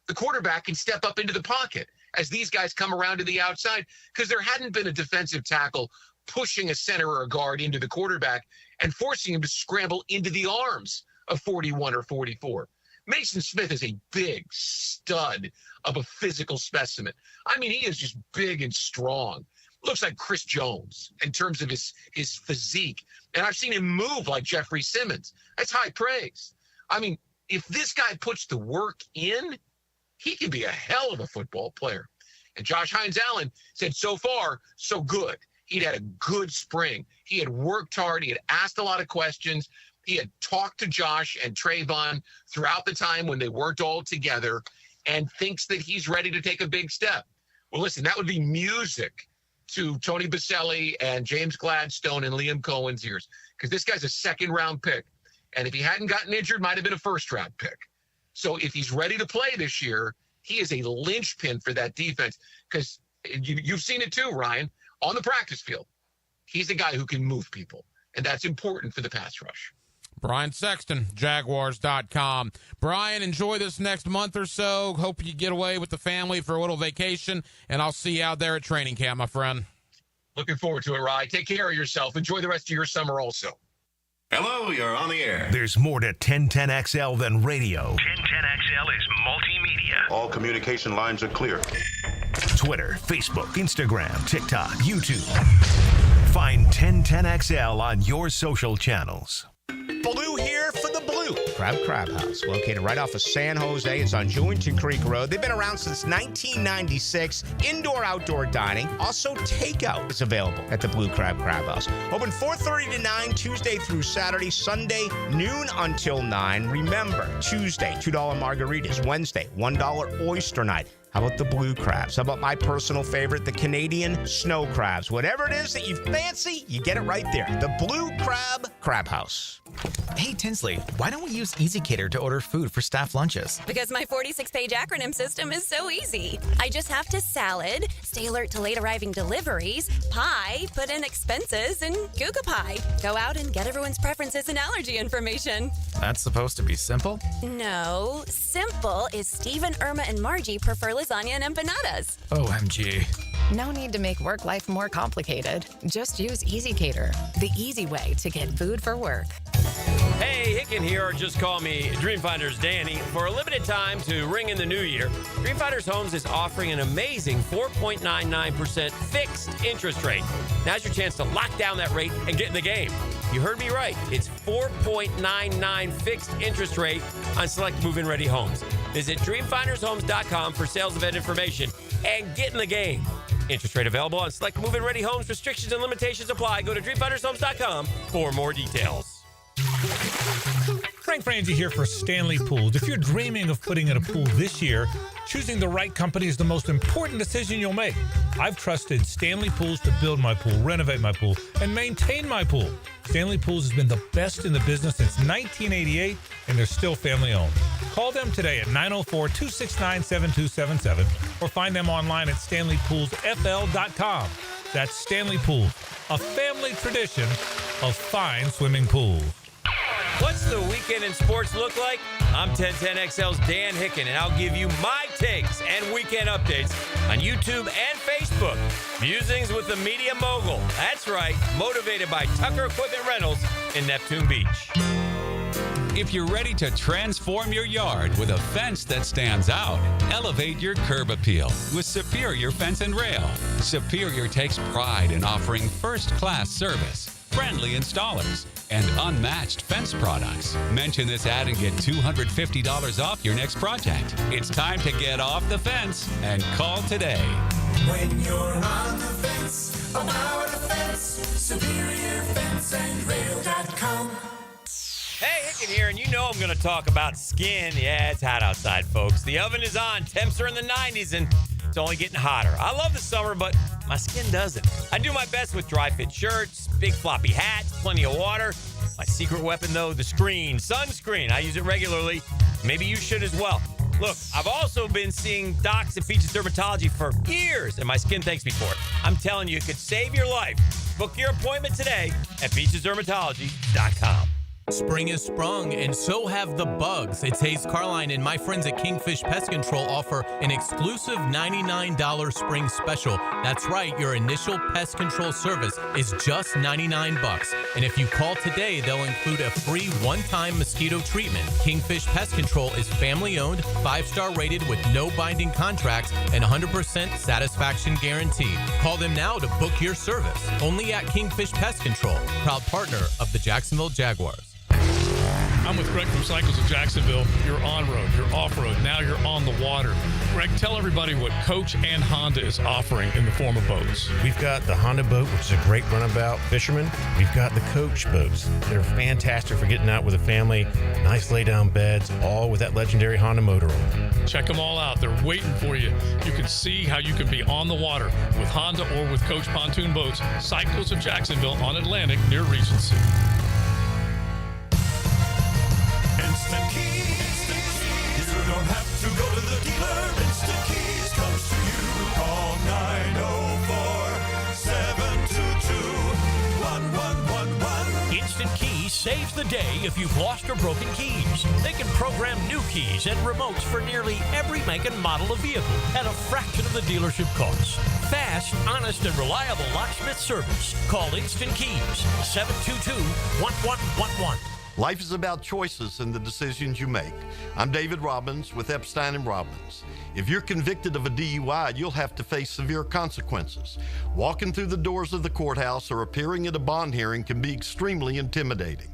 The quarterback can step up into the pocket as these guys come around to the outside because there hadn't been a defensive tackle pushing a center or a guard into the quarterback and forcing him to scramble into the arms of 41 or 44. Mason Smith is a big stud of a physical specimen. I mean, he is just big and strong. Looks like Chris Jones in terms of his physique. And I've seen him move like Jeffrey Simmons. That's high praise. I mean, if this guy puts the work in, he can be a hell of a football player. And Josh Hines-Allen said so far, so good. He'd had a good spring. He had worked hard. He had asked a lot of questions. He had talked to Josh and Trayvon throughout the time when they weren't all together and thinks that he's ready to take a big step. Well, listen, that would be music to Tony Baselli and James Gladstone and Liam Cohen's ears because this guy's a second-round pick. And if he hadn't gotten injured, might have been a first-round pick. So if he's ready to play this year, he is a linchpin for that defense because you've seen it too, Ryan, on the practice field. He's a guy who can move people, and that's important for the pass rush. Brian Sexton, Jaguars.com. Brian, enjoy this next month or so. Hope you get away with the family for a little vacation, and I'll see you out there at training camp, my friend. Looking forward to it, Rye. Take care of yourself. Enjoy the rest of your summer also. Hello, you're on the air. There's more to 1010XL than radio. 1010XL is multimedia. All communication lines are clear. Twitter, Facebook, Instagram, TikTok, YouTube. Find 1010XL on your social channels. Blue here for the Blue Crab House, located right off of San Jose. It's on Jewington Creek Road. They've been around since 1996. Indoor-outdoor dining. Also, takeout is available at the Blue Crab House. Open 4:30 to 9, Tuesday through Saturday. Sunday, noon until 9. Remember, Tuesday, $2 margaritas. Wednesday, $1 oyster night. How about the blue crabs? How about my personal favorite, the Canadian snow crabs? Whatever it is that you fancy, you get it right there. The Blue Crab House. Hey, Tinsley, why don't we use EasyCater to order food for staff lunches? Because my 46-page acronym system is so easy. I just have to salad, stay alert to late arriving deliveries, pie, put in expenses, and Google Pie. Go out and get everyone's preferences and allergy information. That's supposed to be simple? No, simple is Steve and Irma and Margie prefer lasagna and empanadas. OMG. No need to make work life more complicated. Just use EasyCater, the easy way to get food for work. Hey, Hicken here, or just call me Dreamfinders Danny. For a limited time to ring in the new year, Dreamfinders Homes is offering an amazing 4.99% fixed interest rate. Now's your chance to lock down that rate and get in the game. You heard me right. It's 4.99 fixed interest rate on select move-in ready homes. Visit dreamfindershomes.com for sales event information and get in the game. Interest rate available on select move-in ready homes. Restrictions and limitations apply. Go to dreamfindershomes.com for more details. Frank Frangie here for Stanley Pools. If you're dreaming of putting in a pool this year, choosing the right company is the most important decision you'll make. I've trusted Stanley Pools to build my pool, renovate my pool, and maintain my pool. Stanley Pools has been the best in the business since 1988, and they're still family owned. Call them today at 904-269-7277 or find them online at StanleyPoolsFL.com. That's Stanley Pools, a family tradition of fine swimming pools. What's the weekend in sports look like? I'm 1010XL's Dan Hicken, and I'll give you my takes and weekend updates on YouTube and Facebook. Musings with the media mogul. That's right, motivated by Tucker Equipment Rentals in Neptune Beach. If you're ready to transform your yard with a fence that stands out, elevate your curb appeal with Superior Fence and Rail. Superior takes pride in offering first-class service, friendly installers, and unmatched fence products. Mention this ad and get $250 off your next project. It's time to get off the fence and call today. When you're on the fence, about the fence, SuperiorFenceandRail.com. Hey, Hicken here, and you know I'm going to talk about skin. Yeah, it's hot outside, folks. The oven is on. Temps are in the 90s, and it's only getting hotter. I love the summer, but my skin doesn't. I do my best with dry fit shirts, big floppy hats, plenty of water. My secret weapon, though, the sunscreen. I use it regularly. Maybe you should as well. Look, I've also been seeing docs at Peaches Dermatology for years, and my skin thanks me for it. I'm telling you, it could save your life. Book your appointment today at PeachesDermatology.com. Spring has sprung, and so have the bugs. It's Hayes Carline and my friends at Kingfish Pest Control offer an exclusive $99 spring special. That's right, your initial pest control service is just $99. And if you call today, they'll include a free one-time mosquito treatment. Kingfish Pest Control is family-owned, 5-star rated with no binding contracts and 100% satisfaction guarantee. Call them now to book your service. Only at Kingfish Pest Control, proud partner of the Jacksonville Jaguars. I'm with Greg from Cycles of Jacksonville. You're on-road, you're off-road, now you're on the water. Greg, tell everybody what Coach and Honda is offering in the form of boats. We've got the Honda boat, which is a great runabout fisherman. We've got the Coach boats. They're fantastic for getting out with a family. Nice lay-down beds, all with that legendary Honda motor on them. Check them all out. They're waiting for you. You can see how you can be on the water with Honda or with Coach pontoon boats. Cycles of Jacksonville on Atlantic near Regency. Instant Keys. You don't have to go to the dealer. Instant Keys comes to you. Call 904-722-1111. Instant Keys saves the day if you've lost or broken keys. They can program new keys and remotes for nearly every make and model of vehicle at a fraction of the dealership cost. Fast, honest, and reliable locksmith service. Call Instant Keys, 722-1111. Life is about choices and the decisions you make. I'm David Robbins with Epstein & Robbins. If you're convicted of a DUI, you'll have to face severe consequences. Walking through the doors of the courthouse or appearing at a bond hearing can be extremely intimidating.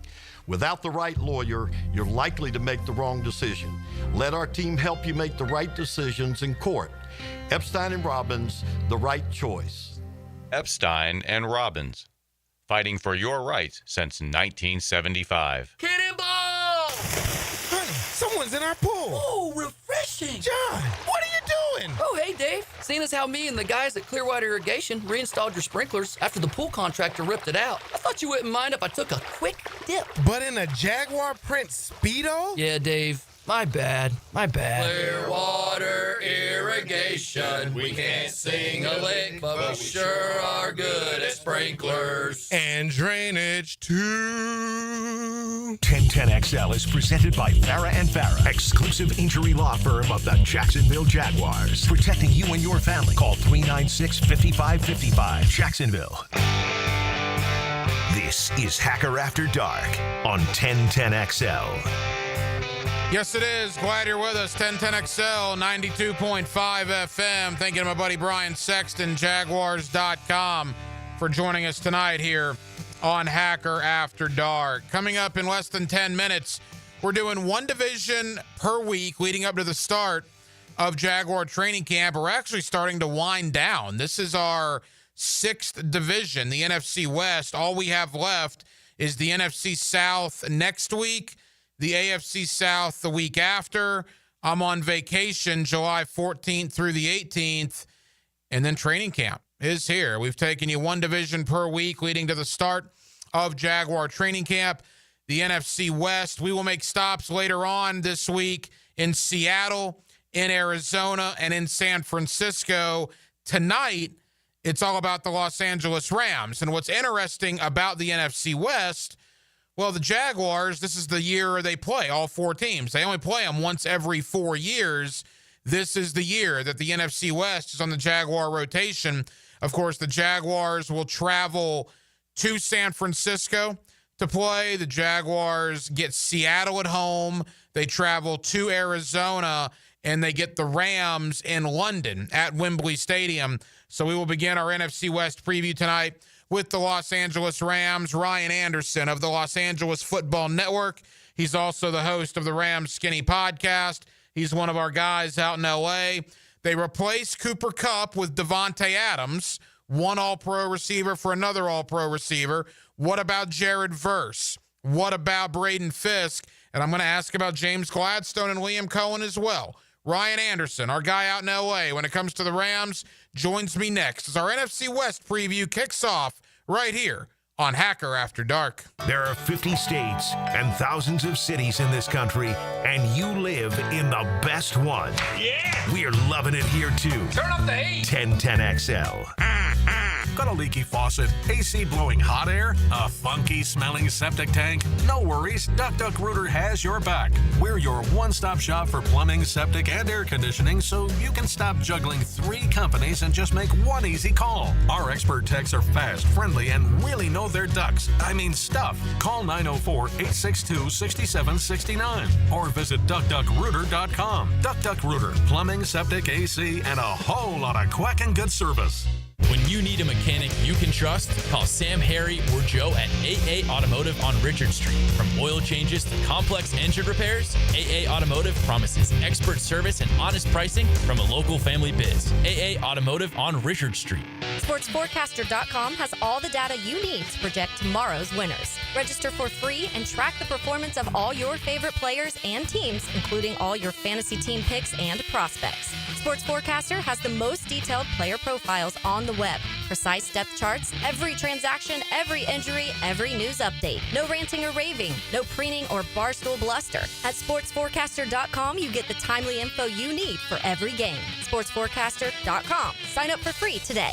Without the right lawyer, you're likely to make the wrong decision. Let our team help you make the right decisions in court. Epstein & Robbins, the right choice. Epstein & Robbins, fighting for your rights since 1975. Cannonball! Honey, someone's in our pool. Oh, refreshing. John, what are you doing? Oh, hey, Dave. Seeing as how me and the guys at Clearwater Irrigation reinstalled your sprinklers after the pool contractor ripped it out, I thought you wouldn't mind if I took a quick dip. But in a Jaguar print Speedo? Yeah, Dave. My bad. Clearwater Irrigation. We can't sing a lick, but we sure are good at sprinklers. And drainage, too. 1010XL is presented by Farah & Farah, exclusive injury law firm of the Jacksonville Jaguars. Protecting you and your family. Call 396-5555. Jacksonville. This is Hacker After Dark on 1010XL. Yes, it is. Glad you're with us. 1010XL, 92.5 FM. Thank you to my buddy Brian Sexton, Jaguars.com, for joining us tonight here on Hacker After Dark. Coming up in less than 10 minutes, we're doing one division per week leading up to the start of Jaguar training camp. We're actually starting to wind down. This is our 6th division, the NFC West. All we have left is the NFC South next week, the AFC South the week after. I'm on vacation July 14th through the 18th, and then training camp is here. We've taken you one division per week leading to the start of Jaguar training camp. The NFC West, we will make stops later on this week in Seattle, in Arizona, and in San Francisco. Tonight, it's all about the Los Angeles Rams. And what's interesting about the NFC West, well, the Jaguars, this is the year they play, all 4 teams. They only play them once every 4 years. This is the year that the NFC West is on the Jaguar rotation. Of course, the Jaguars will travel to San Francisco to play. The Jaguars get Seattle at home. They travel to Arizona, and they get the Rams in London at Wembley Stadium. So we will begin our NFC West preview tonight with the Los Angeles Rams. Ryan Anderson of the Los Angeles Football Network. He's also the host of the Rams Skinny podcast. He's one of our guys out in L.A. They replaced Cooper Kupp with Devontae Adams, one All-Pro receiver for another All-Pro receiver. What about Jared Verse? What about Braden Fisk? And I'm going to ask about James Gladstone and Liam Cohen as well. Ryan Anderson, our guy out in L.A. when it comes to the Rams, joins me next as our NFC West preview kicks off right here on Hacker After Dark. There are 50 states and thousands of cities in this country, and you live in the best one. Yeah! We're loving it here, too. Turn up the heat! 1010XL. Got a leaky faucet, AC blowing hot air, a funky smelling septic tank? No worries, Duck Rooter has your back. We're your one-stop shop for plumbing, septic, and air conditioning, so you can stop juggling 3 companies and just make one easy call. Our expert techs are fast, friendly, and really know their ducks. I mean stuff. Call 904-862-6769 or visit DuckDuckRooter.com. Duck Rooter, plumbing, septic, AC, and a whole lot of quacking good service. When you need a mechanic you can trust, call Sam, Harry, or Joe at AA Automotive on Richard Street. From oil changes to complex engine repairs, AA Automotive promises expert service and honest pricing from a local family biz. AA Automotive on Richard Street. SportsForecaster.com has all the data you need to project tomorrow's winners. Register for free and track the performance of all your favorite players and teams, including all your fantasy team picks and prospects. Sports Forecaster has the most detailed player profiles on the web. Precise depth charts, every transaction, every injury, every news update. No ranting or raving, no preening or barstool bluster. At SportsForecaster.com, you get the timely info you need for every game. SportsForecaster.com. Sign up for free today.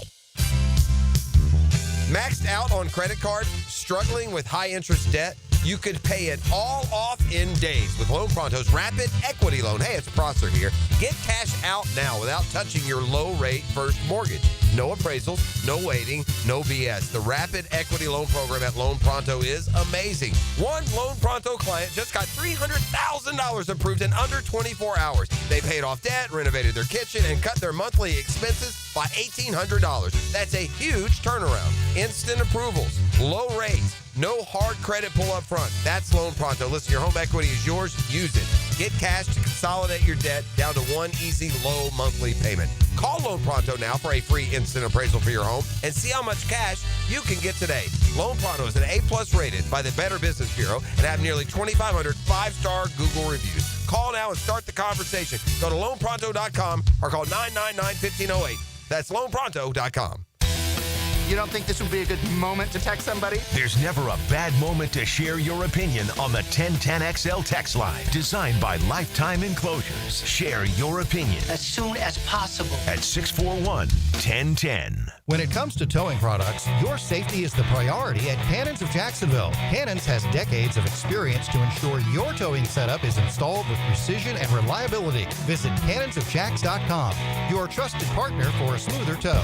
Maxed out on credit cards? Struggling with high interest debt? you could pay it all off in days with Loan Pronto's Rapid Equity Loan. Hey, it's Prosser here. Get cash out now without touching your low-rate first mortgage. No appraisals, no waiting, no BS. The Rapid Equity Loan Program at Loan Pronto is amazing. One Loan Pronto client just got $300,000 approved in under 24 hours. They paid off debt, renovated their kitchen, and cut their monthly expenses by $1,800. That's a huge turnaround. Instant approvals, low rates, no hard credit pull up front. That's Loan Pronto. Listen, your home equity is yours. Use it. Get cash to consolidate your debt down to one easy, low monthly payment. Call Loan Pronto now for a free instant appraisal for your home and see how much cash you can get today. Loan Pronto is an A+ rated by the Better Business Bureau and have nearly 2,500 5-star Google reviews. Call now and start the conversation. Go to loanpronto.com or call 999-1508. That's loanpronto.com. You don't think this would be a good moment to text somebody? There's never a bad moment to share your opinion on the 1010XL text line. Designed by Lifetime Enclosures. Share your opinion as soon as possible at 641-1010. When it comes to towing products, your safety is the priority at Cannons of Jacksonville. Cannons has decades of experience to ensure your towing setup is installed with precision and reliability. Visit cannonsofjacks.com, your trusted partner for a smoother tow.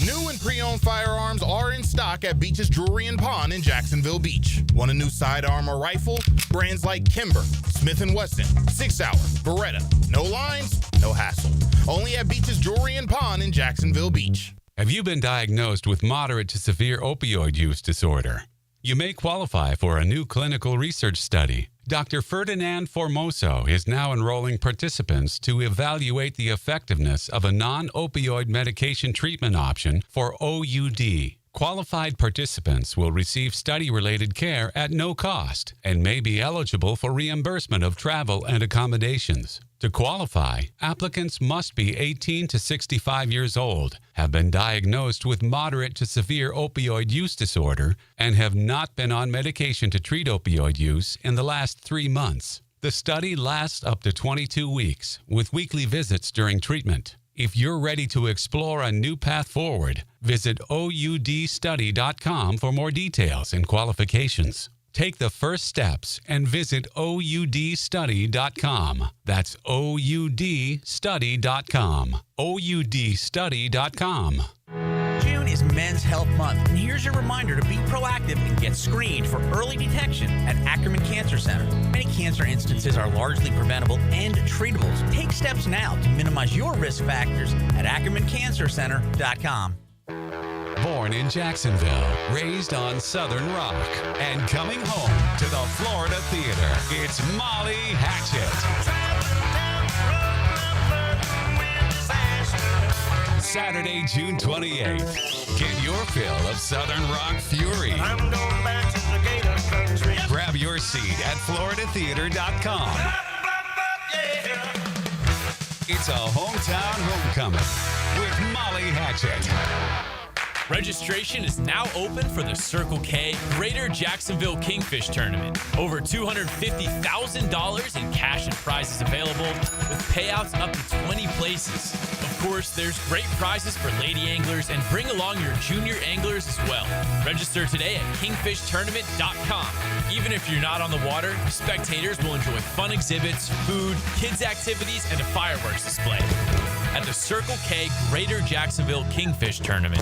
New and pre-owned firearms are in stock at Beach's Jewelry and Pawn in Jacksonville Beach. Want a new sidearm or rifle? Brands like Kimber, Smith & Wesson, 6 Hour, Beretta. No lines, no hassle. Only at Beach's Jewelry and Pawn in Jacksonville Beach. Have you been diagnosed with moderate to severe opioid use disorder? You may qualify for a new clinical research study. Dr. Ferdinand Formoso is now enrolling participants to evaluate the effectiveness of a non-opioid medication treatment option for OUD. Qualified participants will receive study-related care at no cost and may be eligible for reimbursement of travel and accommodations. To qualify, applicants must be 18 to 65 years old, have been diagnosed with moderate to severe opioid use disorder, and have not been on medication to treat opioid use in the last 3 months. The study lasts up to 22 weeks, with weekly visits during treatment. If you're ready to explore a new path forward, visit OUDstudy.com for more details and qualifications. Take the first steps and visit OUDstudy.com. That's OUDstudy.com. OUDstudy.com. June is Men's Health Month, and here's your reminder to be proactive and get screened for early detection at Ackerman Cancer Center. Many cancer instances are largely preventable and treatable. So take steps now to minimize your risk factors at AckermanCancerCenter.com. Born in Jacksonville, raised on Southern Rock, and coming home to the Florida Theater, it's Molly Hatchet. Saturday, June 28th. Get your fill of Southern Rock fury. Grab your seat at FloridaTheater.com. It's a hometown homecoming with Molly Hatchet. Registration is now open for the Circle K Greater Jacksonville Kingfish Tournament. Over $250,000 in cash and prizes available, with payouts up to 20 places. Of course, there's great prizes for lady anglers, and bring along your junior anglers as well. Register today at kingfishtournament.com. Even if you're not on the water, spectators will enjoy fun exhibits, food, kids' activities, and a fireworks display at the Circle K Greater Jacksonville Kingfish Tournament.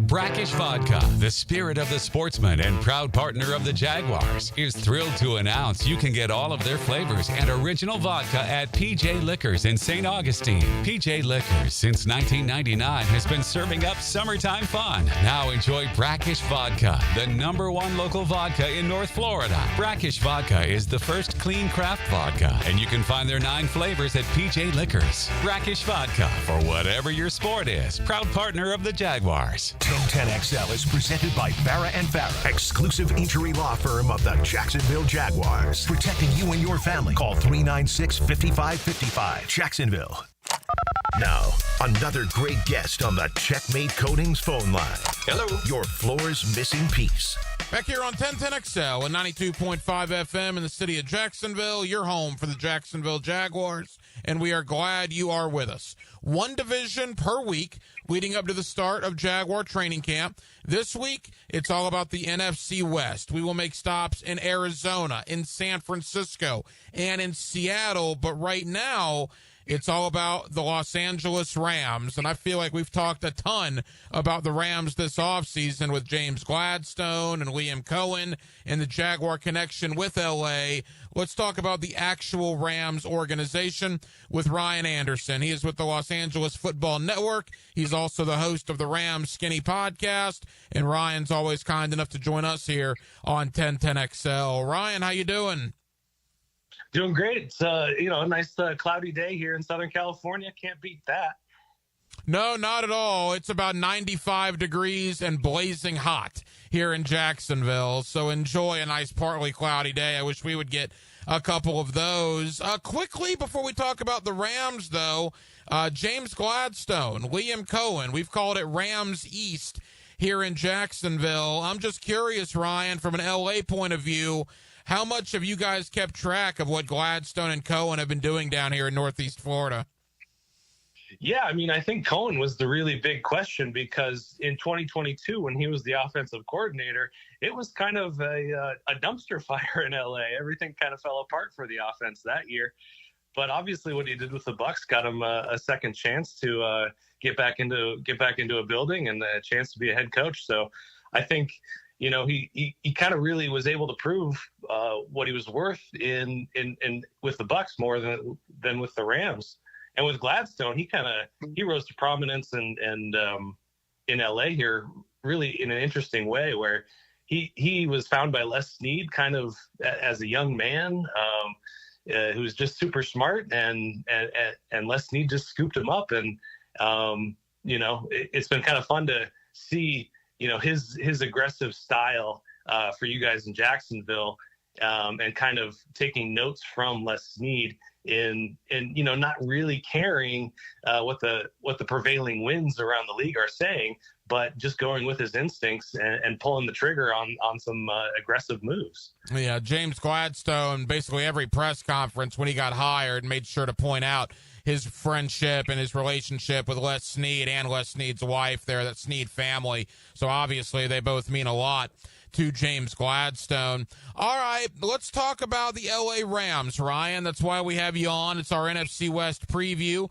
Brackish Vodka, the spirit of the sportsman and proud partner of the Jaguars, is thrilled to announce you can get all of their flavors and original vodka at PJ Liquors in St. Augustine. PJ Liquors, since 1999, has been serving up summertime fun. Now enjoy Brackish Vodka, the #1 local vodka in North Florida. Brackish Vodka is the first clean craft vodka, and you can find their 9 flavors at PJ Liquors. Brackish Vodka, for whatever your sport is. Proud partner of the Jaguars. 1010XL is presented by Farrah & Farrah, exclusive injury law firm of the Jacksonville Jaguars. Protecting you and your family. Call 396-5555. Jacksonville. Now, another great guest on the Checkmate Coatings phone line. Hello. Your floor's missing piece. Back here on 1010XL and 92.5 FM in the city of Jacksonville, your home for the Jacksonville Jaguars, and we are glad you are with us. One division per week leading up to the start of Jaguar training camp. This week, it's all about the NFC West. We will make stops in Arizona, in San Francisco, and in Seattle, but right now, it's all about the Los Angeles Rams, and I feel like we've talked a ton about the Rams this offseason with James Gladstone and Liam Cohen and the Jaguar connection with L.A. Let's talk about the actual Rams organization with Ryan Anderson. He is with the Los Angeles Football Network. He's also the host of the Rams Skinny podcast, and Ryan's always kind enough to join us here on 1010XL. Ryan, how you doing? Doing great. It's a nice cloudy day here in Southern California. Can't beat that. No, not at all. It's about 95 degrees and blazing hot here in Jacksonville. So enjoy a nice partly cloudy day. I wish we would get a couple of those. Quickly, before we talk about the Rams, though, James Gladstone, Liam Cohen, we've called it Rams East here in Jacksonville. I'm just curious, Ryan, from an L.A. point of view, how much have you guys kept track of what Gladstone and Cohen have been doing down here in Northeast Florida? Yeah, I mean, I think Cohen was the really big question because in 2022, when he was the offensive coordinator, it was kind of a dumpster fire in LA. Everything kind of fell apart for the offense that year. But obviously, what he did with the Bucs got him a second chance to get back into a building and a chance to be a head coach. So I think, he kind of really was able to prove what he was worth in with the Bucs more than with the Rams. And with Gladstone, he rose to prominence and in LA here really in an interesting way where he was found by Les Snead kind of as a young man who was just super smart and Les Snead just scooped him up and it's been kind of fun to see his aggressive style for you guys in Jacksonville and kind of taking notes from Les Snead in not really caring what the prevailing winds around the league are saying, but just going with his instincts and pulling the trigger on some aggressive moves. Yeah, James Gladstone, basically every press conference when he got hired, made sure to point out his friendship and his relationship with Les Snead and Les Snead's wife there, that Snead family. So obviously they both mean a lot to James Gladstone. All right, let's talk about the LA Rams, Ryan. That's why we have you on. It's our NFC West preview.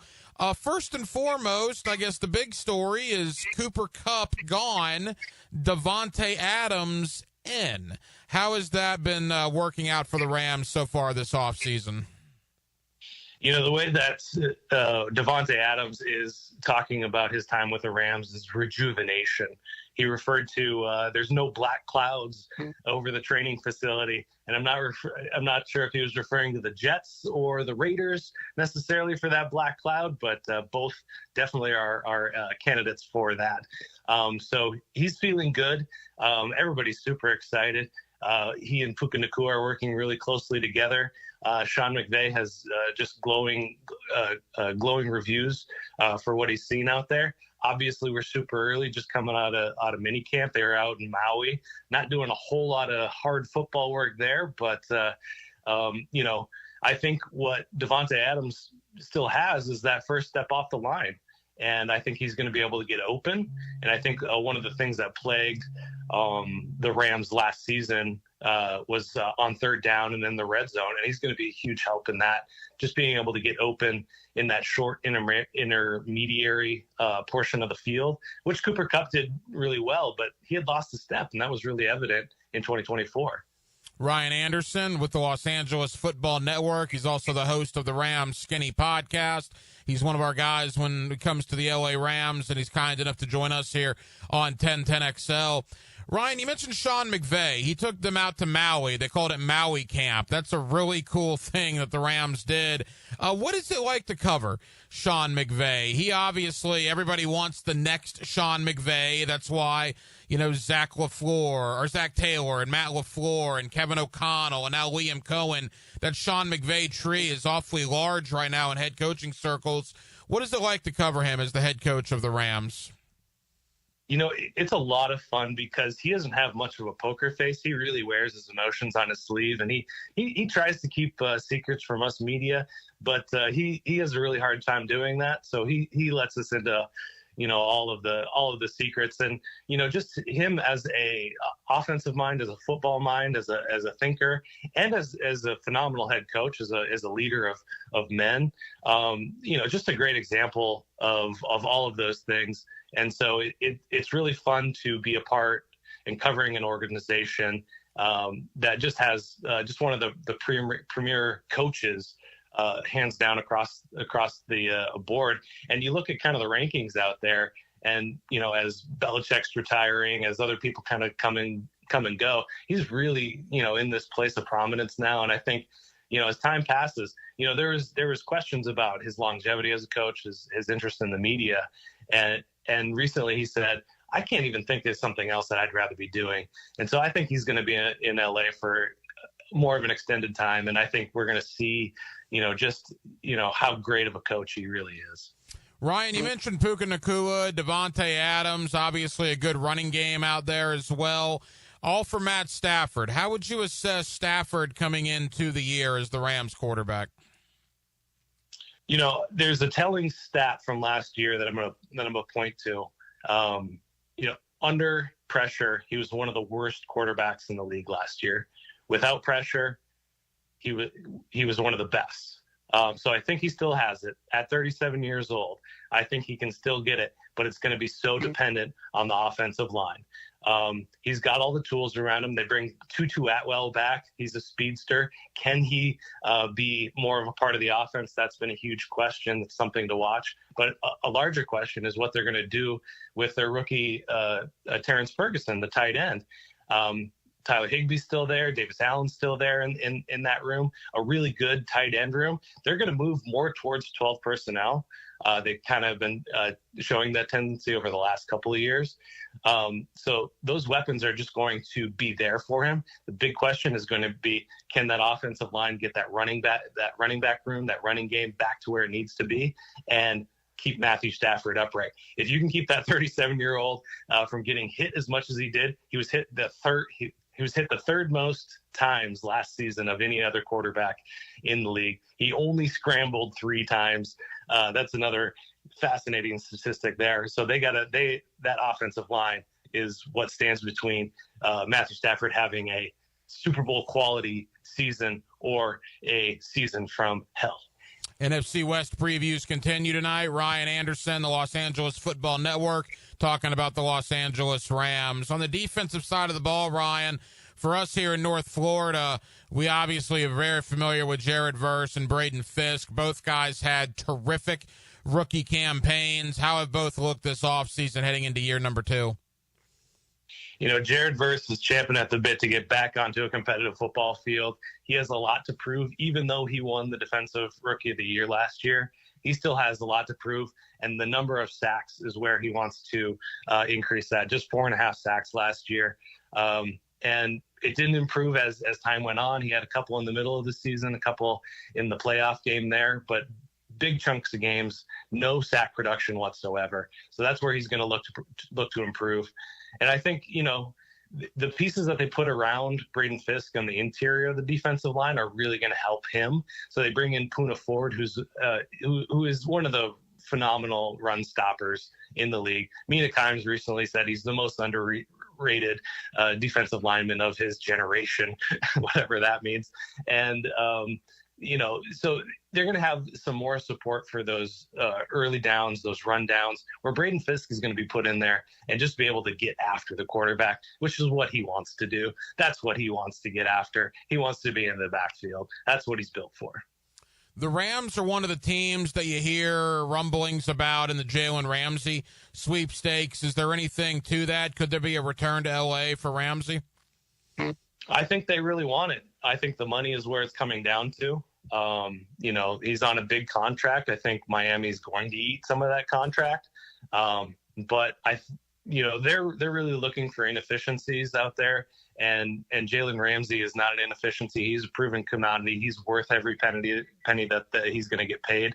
First and foremost, I guess the big story is Cooper Kupp gone, Davante Adams in. How has that been working out for the Rams so far this offseason? The way that Davante Adams is talking about his time with the Rams is rejuvenation. He referred to there's no black clouds over the training facility, and I'm not sure if he was referring to the Jets or the Raiders necessarily for that black cloud, but both definitely are candidates for that. So he's feeling good. Everybody's super excited. He and Puka Nacua are working really closely together. Sean McVay has just glowing reviews for what he's seen out there. Obviously, we're super early, just coming out of minicamp. They were out in Maui, not doing a whole lot of hard football work there. But, I think what Davante Adams still has is that first step off the line. And I think he's going to be able to get open. And I think one of the things that plagued the Rams last season was on third down and in the red zone. And he's going to be a huge help in that, just being able to get open in that short intermediary portion of the field, which Cooper Kupp did really well, but he had lost a step, and that was really evident in 2024. Ryan Anderson with the Los Angeles Football Network. He's also the host of the Rams Skinny podcast. He's one of our guys when it comes to the LA Rams, and he's kind enough to join us here on 1010XL. Ryan, you mentioned Sean McVay. He took them out to Maui. They called it Maui Camp. That's a really cool thing that the Rams did. What is it like to cover Sean McVay? He obviously, everybody wants the next Sean McVay. That's why, Zach Taylor and Matt LaFleur and Kevin O'Connell and now Liam Cohen, that Sean McVay tree is awfully large right now in head coaching circles. What is it like to cover him as the head coach of the Rams? It's a lot of fun because he doesn't have much of a poker face. He really wears his emotions on his sleeve, and he tries to keep secrets from us media, but he has a really hard time doing that. So he lets us into all of the secrets, and just him as a offensive mind, as a football mind, as a thinker, and as a phenomenal head coach, as a leader of men. Just a great example of all of those things. And so it's really fun to be a part in covering an organization that just has just one of the premier coaches, hands down across the board. And you look at kind of the rankings out there, and as Belichick's retiring, as other people kind of come and go, he's really in this place of prominence now. And I think as time passes, there was questions about his longevity as a coach, his interest in the media, and recently he said, I can't even think there's something else that I'd rather be doing. And so I think he's going to be in LA for more of an extended time. And I think we're going to see, how great of a coach he really is. Ryan, you mentioned Puka Nacua, Devontae Adams, obviously a good running game out there as well. All for Matt Stafford. How would you assess Stafford coming into the year as the Rams quarterback? There's a telling stat from last year that I'm gonna point to. Under pressure, he was one of the worst quarterbacks in the league last year. Without pressure, he was one of the best. So I think he still has it at 37 years old. I think he can still get it, but it's going to be so dependent on the offensive line. He's got all the tools around him. They bring Tutu Atwell back. He's a speedster. Can he be more of a part of the offense? That's been a huge question. It's something to watch. But a larger question is what they're going to do with their rookie Terrence Ferguson, the tight end. Tyler Higbee's still there. Davis Allen's still there in that room, a really good tight end room. They're going to move more towards 12 personnel. They've kind of been showing that tendency over the last couple of years. So those weapons are just going to be there for him. The big question is going to be, can that offensive line get that running back room, that running game back to where it needs to be, and keep Matthew Stafford upright? If you can keep that 37-year-old from getting hit as much as he did, he was hit the third most times last season of any other quarterback in the league. He only scrambled 3 times. That's another fascinating statistic there. So that offensive line is what stands between Matthew Stafford having a Super Bowl quality season or a season from hell. NFC West previews continue tonight. Ryan Anderson, the Los Angeles Football Network, talking about the Los Angeles Rams. On the defensive side of the ball, Ryan, for us here in North Florida, we obviously are very familiar with Jared Verse and Braden Fisk. Both guys had terrific rookie campaigns. How have both looked this offseason heading into year number 2? Jared Verse is champing at the bit to get back onto a competitive football field. He has a lot to prove, even though he won the Defensive Rookie of the Year last year. He still has a lot to prove, and the number of sacks is where he wants to increase that. Just 4.5 sacks last year. And it didn't improve as time went on. He had a couple in the middle of the season, a couple in the playoff game there, but big chunks of games, no sack production whatsoever. So that's where he's going to look to improve. And I think, the pieces that they put around Braden Fisk on the interior of the defensive line are really going to help him. So they bring in Poona Ford, who is one of the phenomenal run stoppers in the league. Mina Kimes recently said he's the most underrated defensive lineman of his generation, whatever that means. And, so they're going to have some more support for those early downs, those run downs, where Braden Fisk is going to be put in there and just be able to get after the quarterback, which is what he wants to do. That's what he wants to get after. He wants to be in the backfield. That's what he's built for. The Rams are one of the teams that you hear rumblings about in the Jalen Ramsey sweepstakes. Is there anything to that? Could there be a return to L.A. for Ramsey? I think they really want it. I think the money is where it's coming down to. He's on a big contract. I think Miami's going to eat some of that contract. But they're really looking for inefficiencies out there. And Jalen Ramsey is not an inefficiency. He's a proven commodity. He's worth every penny that he's going to get paid.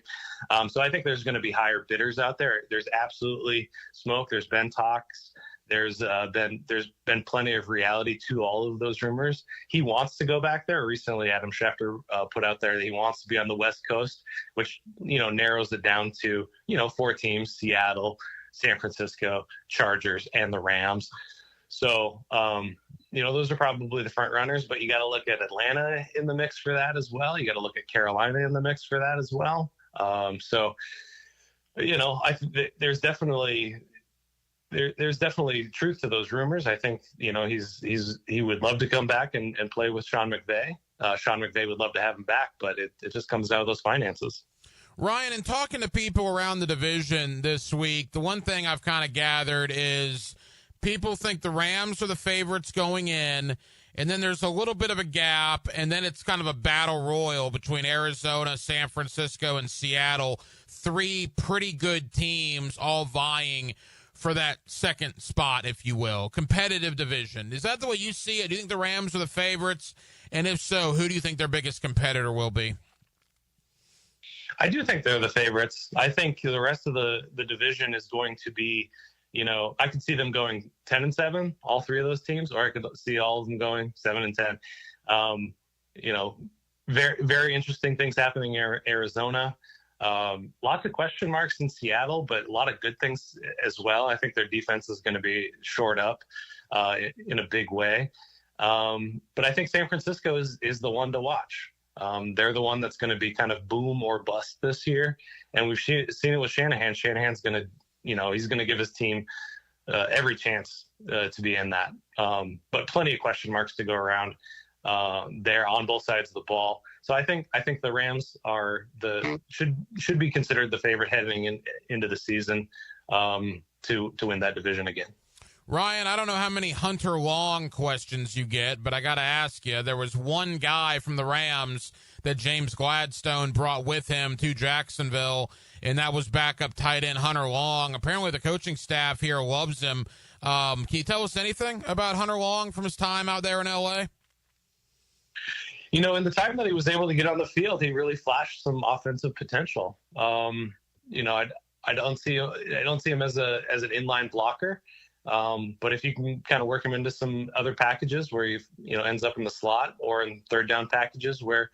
So I think there's going to be higher bidders out there. There's absolutely smoke. There's been talks. There's been plenty of reality to all of those rumors. He wants to go back there. Recently, Adam Schefter put out there that he wants to be on the West Coast, which narrows it down to 4 teams: Seattle, San Francisco, Chargers, and the Rams. So those are probably the front runners. But you got to look at Atlanta in the mix for that as well. You got to look at Carolina in the mix for that as well. I think there's definitely. There's definitely truth to those rumors. I think, he would love to come back and play with Sean McVay. Sean McVay would love to have him back, but it just comes down to those finances. Ryan, in talking to people around the division this week, the one thing I've kind of gathered is people think the Rams are the favorites going in, and then there's a little bit of a gap, and then it's kind of a battle royal between Arizona, San Francisco, and Seattle. 3 pretty good teams all vying for that second spot, if you will. Competitive division. Is that the way you see it? Do you think the Rams are the favorites? And if so, who do you think their biggest competitor will be? I do think they're the favorites. I think the rest of the division is going to be, I could see them going 10-7, all 3 of those teams, or I could see all of them going 7-10. Very, very interesting things happening in Arizona. Lots of question marks in Seattle, but a lot of good things as well. I think their defense is going to be shored up in a big way. But I think San Francisco is the one to watch. They're the one that's going to be kind of boom or bust this year. And we've seen it with Shanahan. Shanahan's going to, he's going to give his team every chance to be in that. But plenty of question marks to go around there on both sides of the ball. So I think the Rams are should be considered the favorite heading into the season to win that division again. Ryan, I don't know how many Hunter Long questions you get, but I got to ask you, there was one guy from the Rams that James Gladstone brought with him to Jacksonville, and that was backup tight end Hunter Long. Apparently the coaching staff here loves him. Can you tell us anything about Hunter Long from his time out there in L.A.? In the time that he was able to get on the field, he really flashed some offensive potential. I don't see him as an inline blocker. But if you can kind of work him into some other packages where he ends up in the slot, or in third down packages where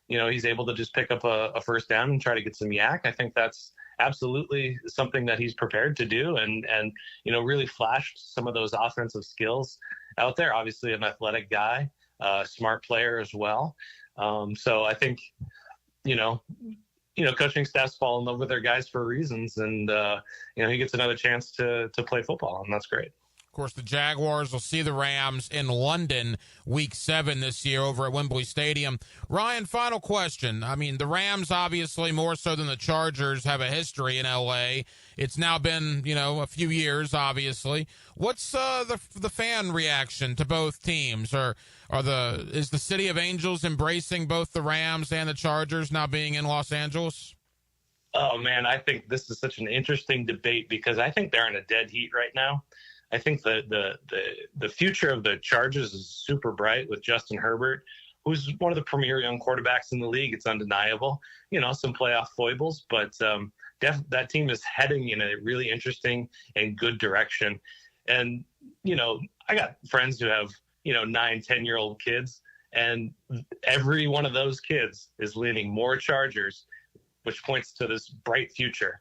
he's able to just pick up a first down and try to get some yak, I think that's absolutely something that he's prepared to do, and really flashed some of those offensive skills out there. Obviously an athletic guy, smart player as well. So I think coaching staffs fall in love with their guys for reasons, and he gets another chance to play football, and that's great. Of course, the Jaguars will see the Rams in London Week 7 this year over at Wembley Stadium. Ryan, final question. I mean, the Rams, obviously, more so than the Chargers, have a history in L.A. It's now been, a few years, obviously. What's the fan reaction to both teams? Is the City of Angels embracing both the Rams and the Chargers now being in Los Angeles? Oh, man, I think this is such an interesting debate because I think they're in a dead heat right now. I think the future of the Chargers is super bright with Justin Herbert, who's one of the premier young quarterbacks in the league. It's undeniable. Some playoff foibles, but that team is heading in a really interesting and good direction. And, I got friends who have, 9-10-year-old kids, and every one of those kids is leaning more Chargers, which points to this bright future.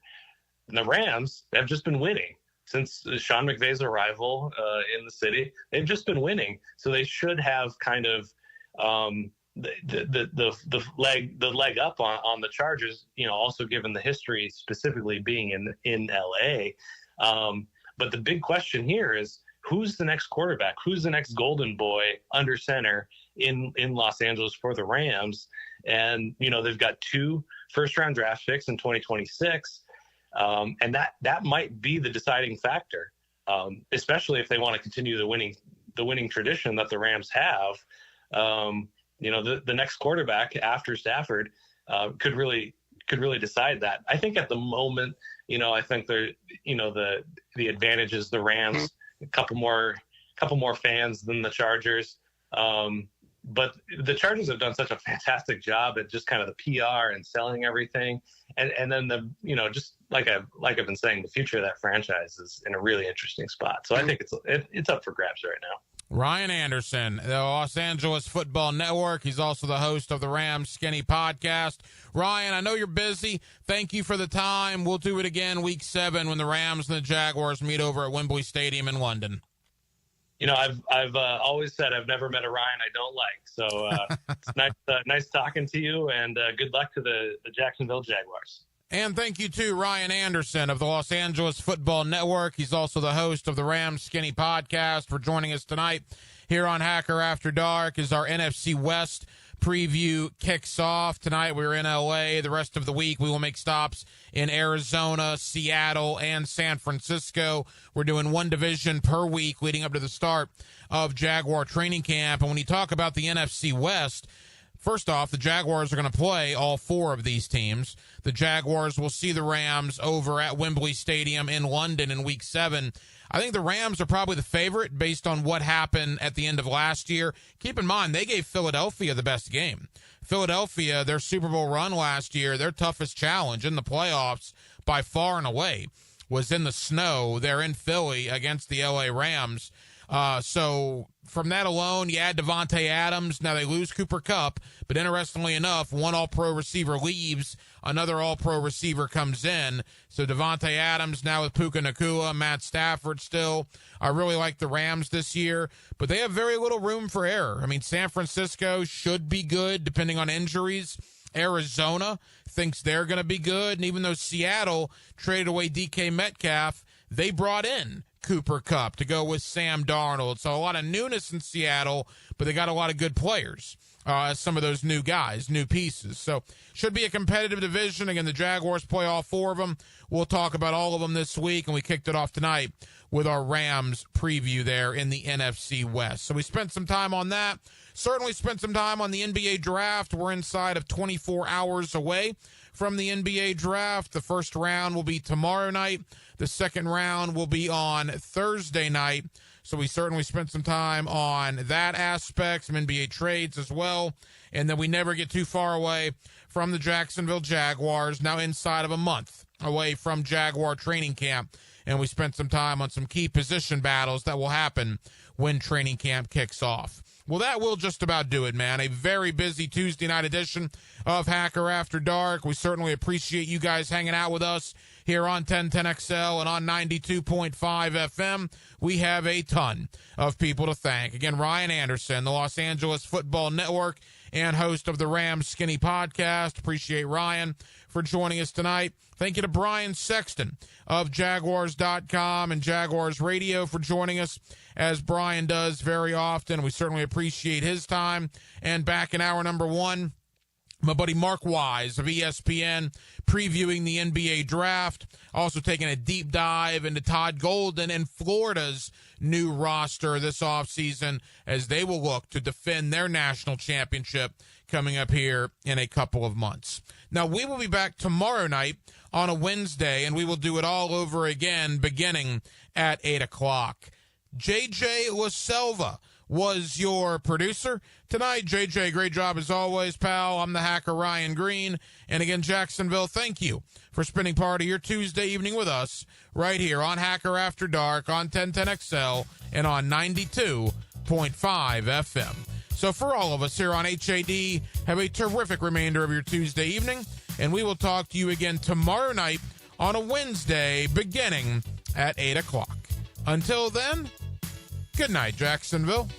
And the Rams have just been winning. Since Sean McVay's arrival in the city, they've just been winning. So they should have kind of the leg up on the Chargers. Also given the history, specifically being in LA. But the big question here is, who's the next quarterback? Who's the next golden boy under center in Los Angeles for the Rams. And, they've got 2 first-round draft picks in 2026. And that might be the deciding factor, especially if they want to continue the winning tradition that the Rams have. The next quarterback after Stafford could really decide that. I think at the moment, I think the advantage is the Rams, a couple more fans than the Chargers. But the Chargers have done such a fantastic job at just kind of the PR and selling everything. And then just like I've been saying, the future of that franchise is in a really interesting spot. So I think it's up for grabs right now. Ryan Anderson, the Los Angeles Football Network. He's also the host of the Rams Skinny Podcast. Ryan, I know you're busy. Thank you for the time. We'll do it again week 7 when the Rams and the Jaguars meet over at Wembley Stadium in London. I've always said I've never met a Ryan I don't like. So it's nice talking to you, and good luck to the Jacksonville Jaguars. And thank you to Ryan Anderson of the Los Angeles Football Network. He's also the host of the Rams Skinny Podcast for joining us tonight here on Hacker After Dark as our NFC West preview kicks off. Tonight we're in LA. The rest of the week we will make stops in Arizona, Seattle, and San Francisco. We're doing one division per week leading up to the start of Jaguar training camp. And when you talk about the NFC West, first off, the Jaguars are going to play all 4 of these teams. The Jaguars will see the Rams over at Wembley Stadium in London in week 7. I think the Rams are probably the favorite based on what happened at the end of last year. Keep in mind, they gave Philadelphia the best game. Philadelphia, their Super Bowl run last year, their toughest challenge in the playoffs by far and away was in the snow. They're in Philly against the LA Rams. So from that alone, you add Devontae Adams. Now they lose Cooper Kupp, but interestingly enough, one All-Pro receiver leaves, another All-Pro receiver comes in. So Devontae Adams now with Puka Nacua, Matt Stafford still. I really like the Rams this year, but they have very little room for error. I mean, San Francisco should be good depending on injuries. Arizona thinks they're going to be good, and even though Seattle traded away DK Metcalf, they brought in Cooper Kupp to go with Sam Darnold. So a lot of newness in Seattle, but they got a lot of good players. Some of those new guys, new pieces. So should be a competitive division. Again, the Jaguars play all 4 of them. We'll talk about all of them this week, and we kicked it off tonight with our Rams preview there in the NFC West. So we spent some time on that. Certainly spent some time on the NBA draft. We're inside of 24 hours away from the NBA draft. The first round will be tomorrow night. The second round will be on Thursday night. So we certainly spent some time on that aspect, some NBA trades as well. And then we never get too far away from the Jacksonville Jaguars, now inside of a month away from Jaguar training camp. And we spent some time on some key position battles that will happen when training camp kicks off. Well, that will just about do it, man. A very busy Tuesday night edition of Hacker After Dark. We certainly appreciate you guys hanging out with us here on 1010XL and on 92.5 FM. We have a ton of people to thank. Again, Ryan Anderson, the Los Angeles Football Network and host of the Rams Skinny Podcast. Appreciate Ryan for joining us tonight. Thank you to Brian Sexton of Jaguars.com and Jaguars Radio for joining us, as Brian does very often. We certainly appreciate his time. And back in hour number 1, my buddy Mark Wise of ESPN previewing the NBA draft, also taking a deep dive into Todd Golden and Florida's new roster this offseason as they will look to defend their national championship coming up here in a couple of months. Now, we will be back tomorrow night on a Wednesday, and we will do it all over again beginning at 8 o'clock. JJ LaSelva was your producer tonight. JJ, great job as always, pal. I'm the hacker, Ryan Green. And again, Jacksonville, thank you for spending part of your Tuesday evening with us right here on Hacker After Dark on 1010XL and on 92.5 FM. So for all of us here on HAD, have a terrific remainder of your Tuesday evening, and we will talk to you again tomorrow night on a Wednesday beginning at 8 o'clock. Until then, good night, Jacksonville.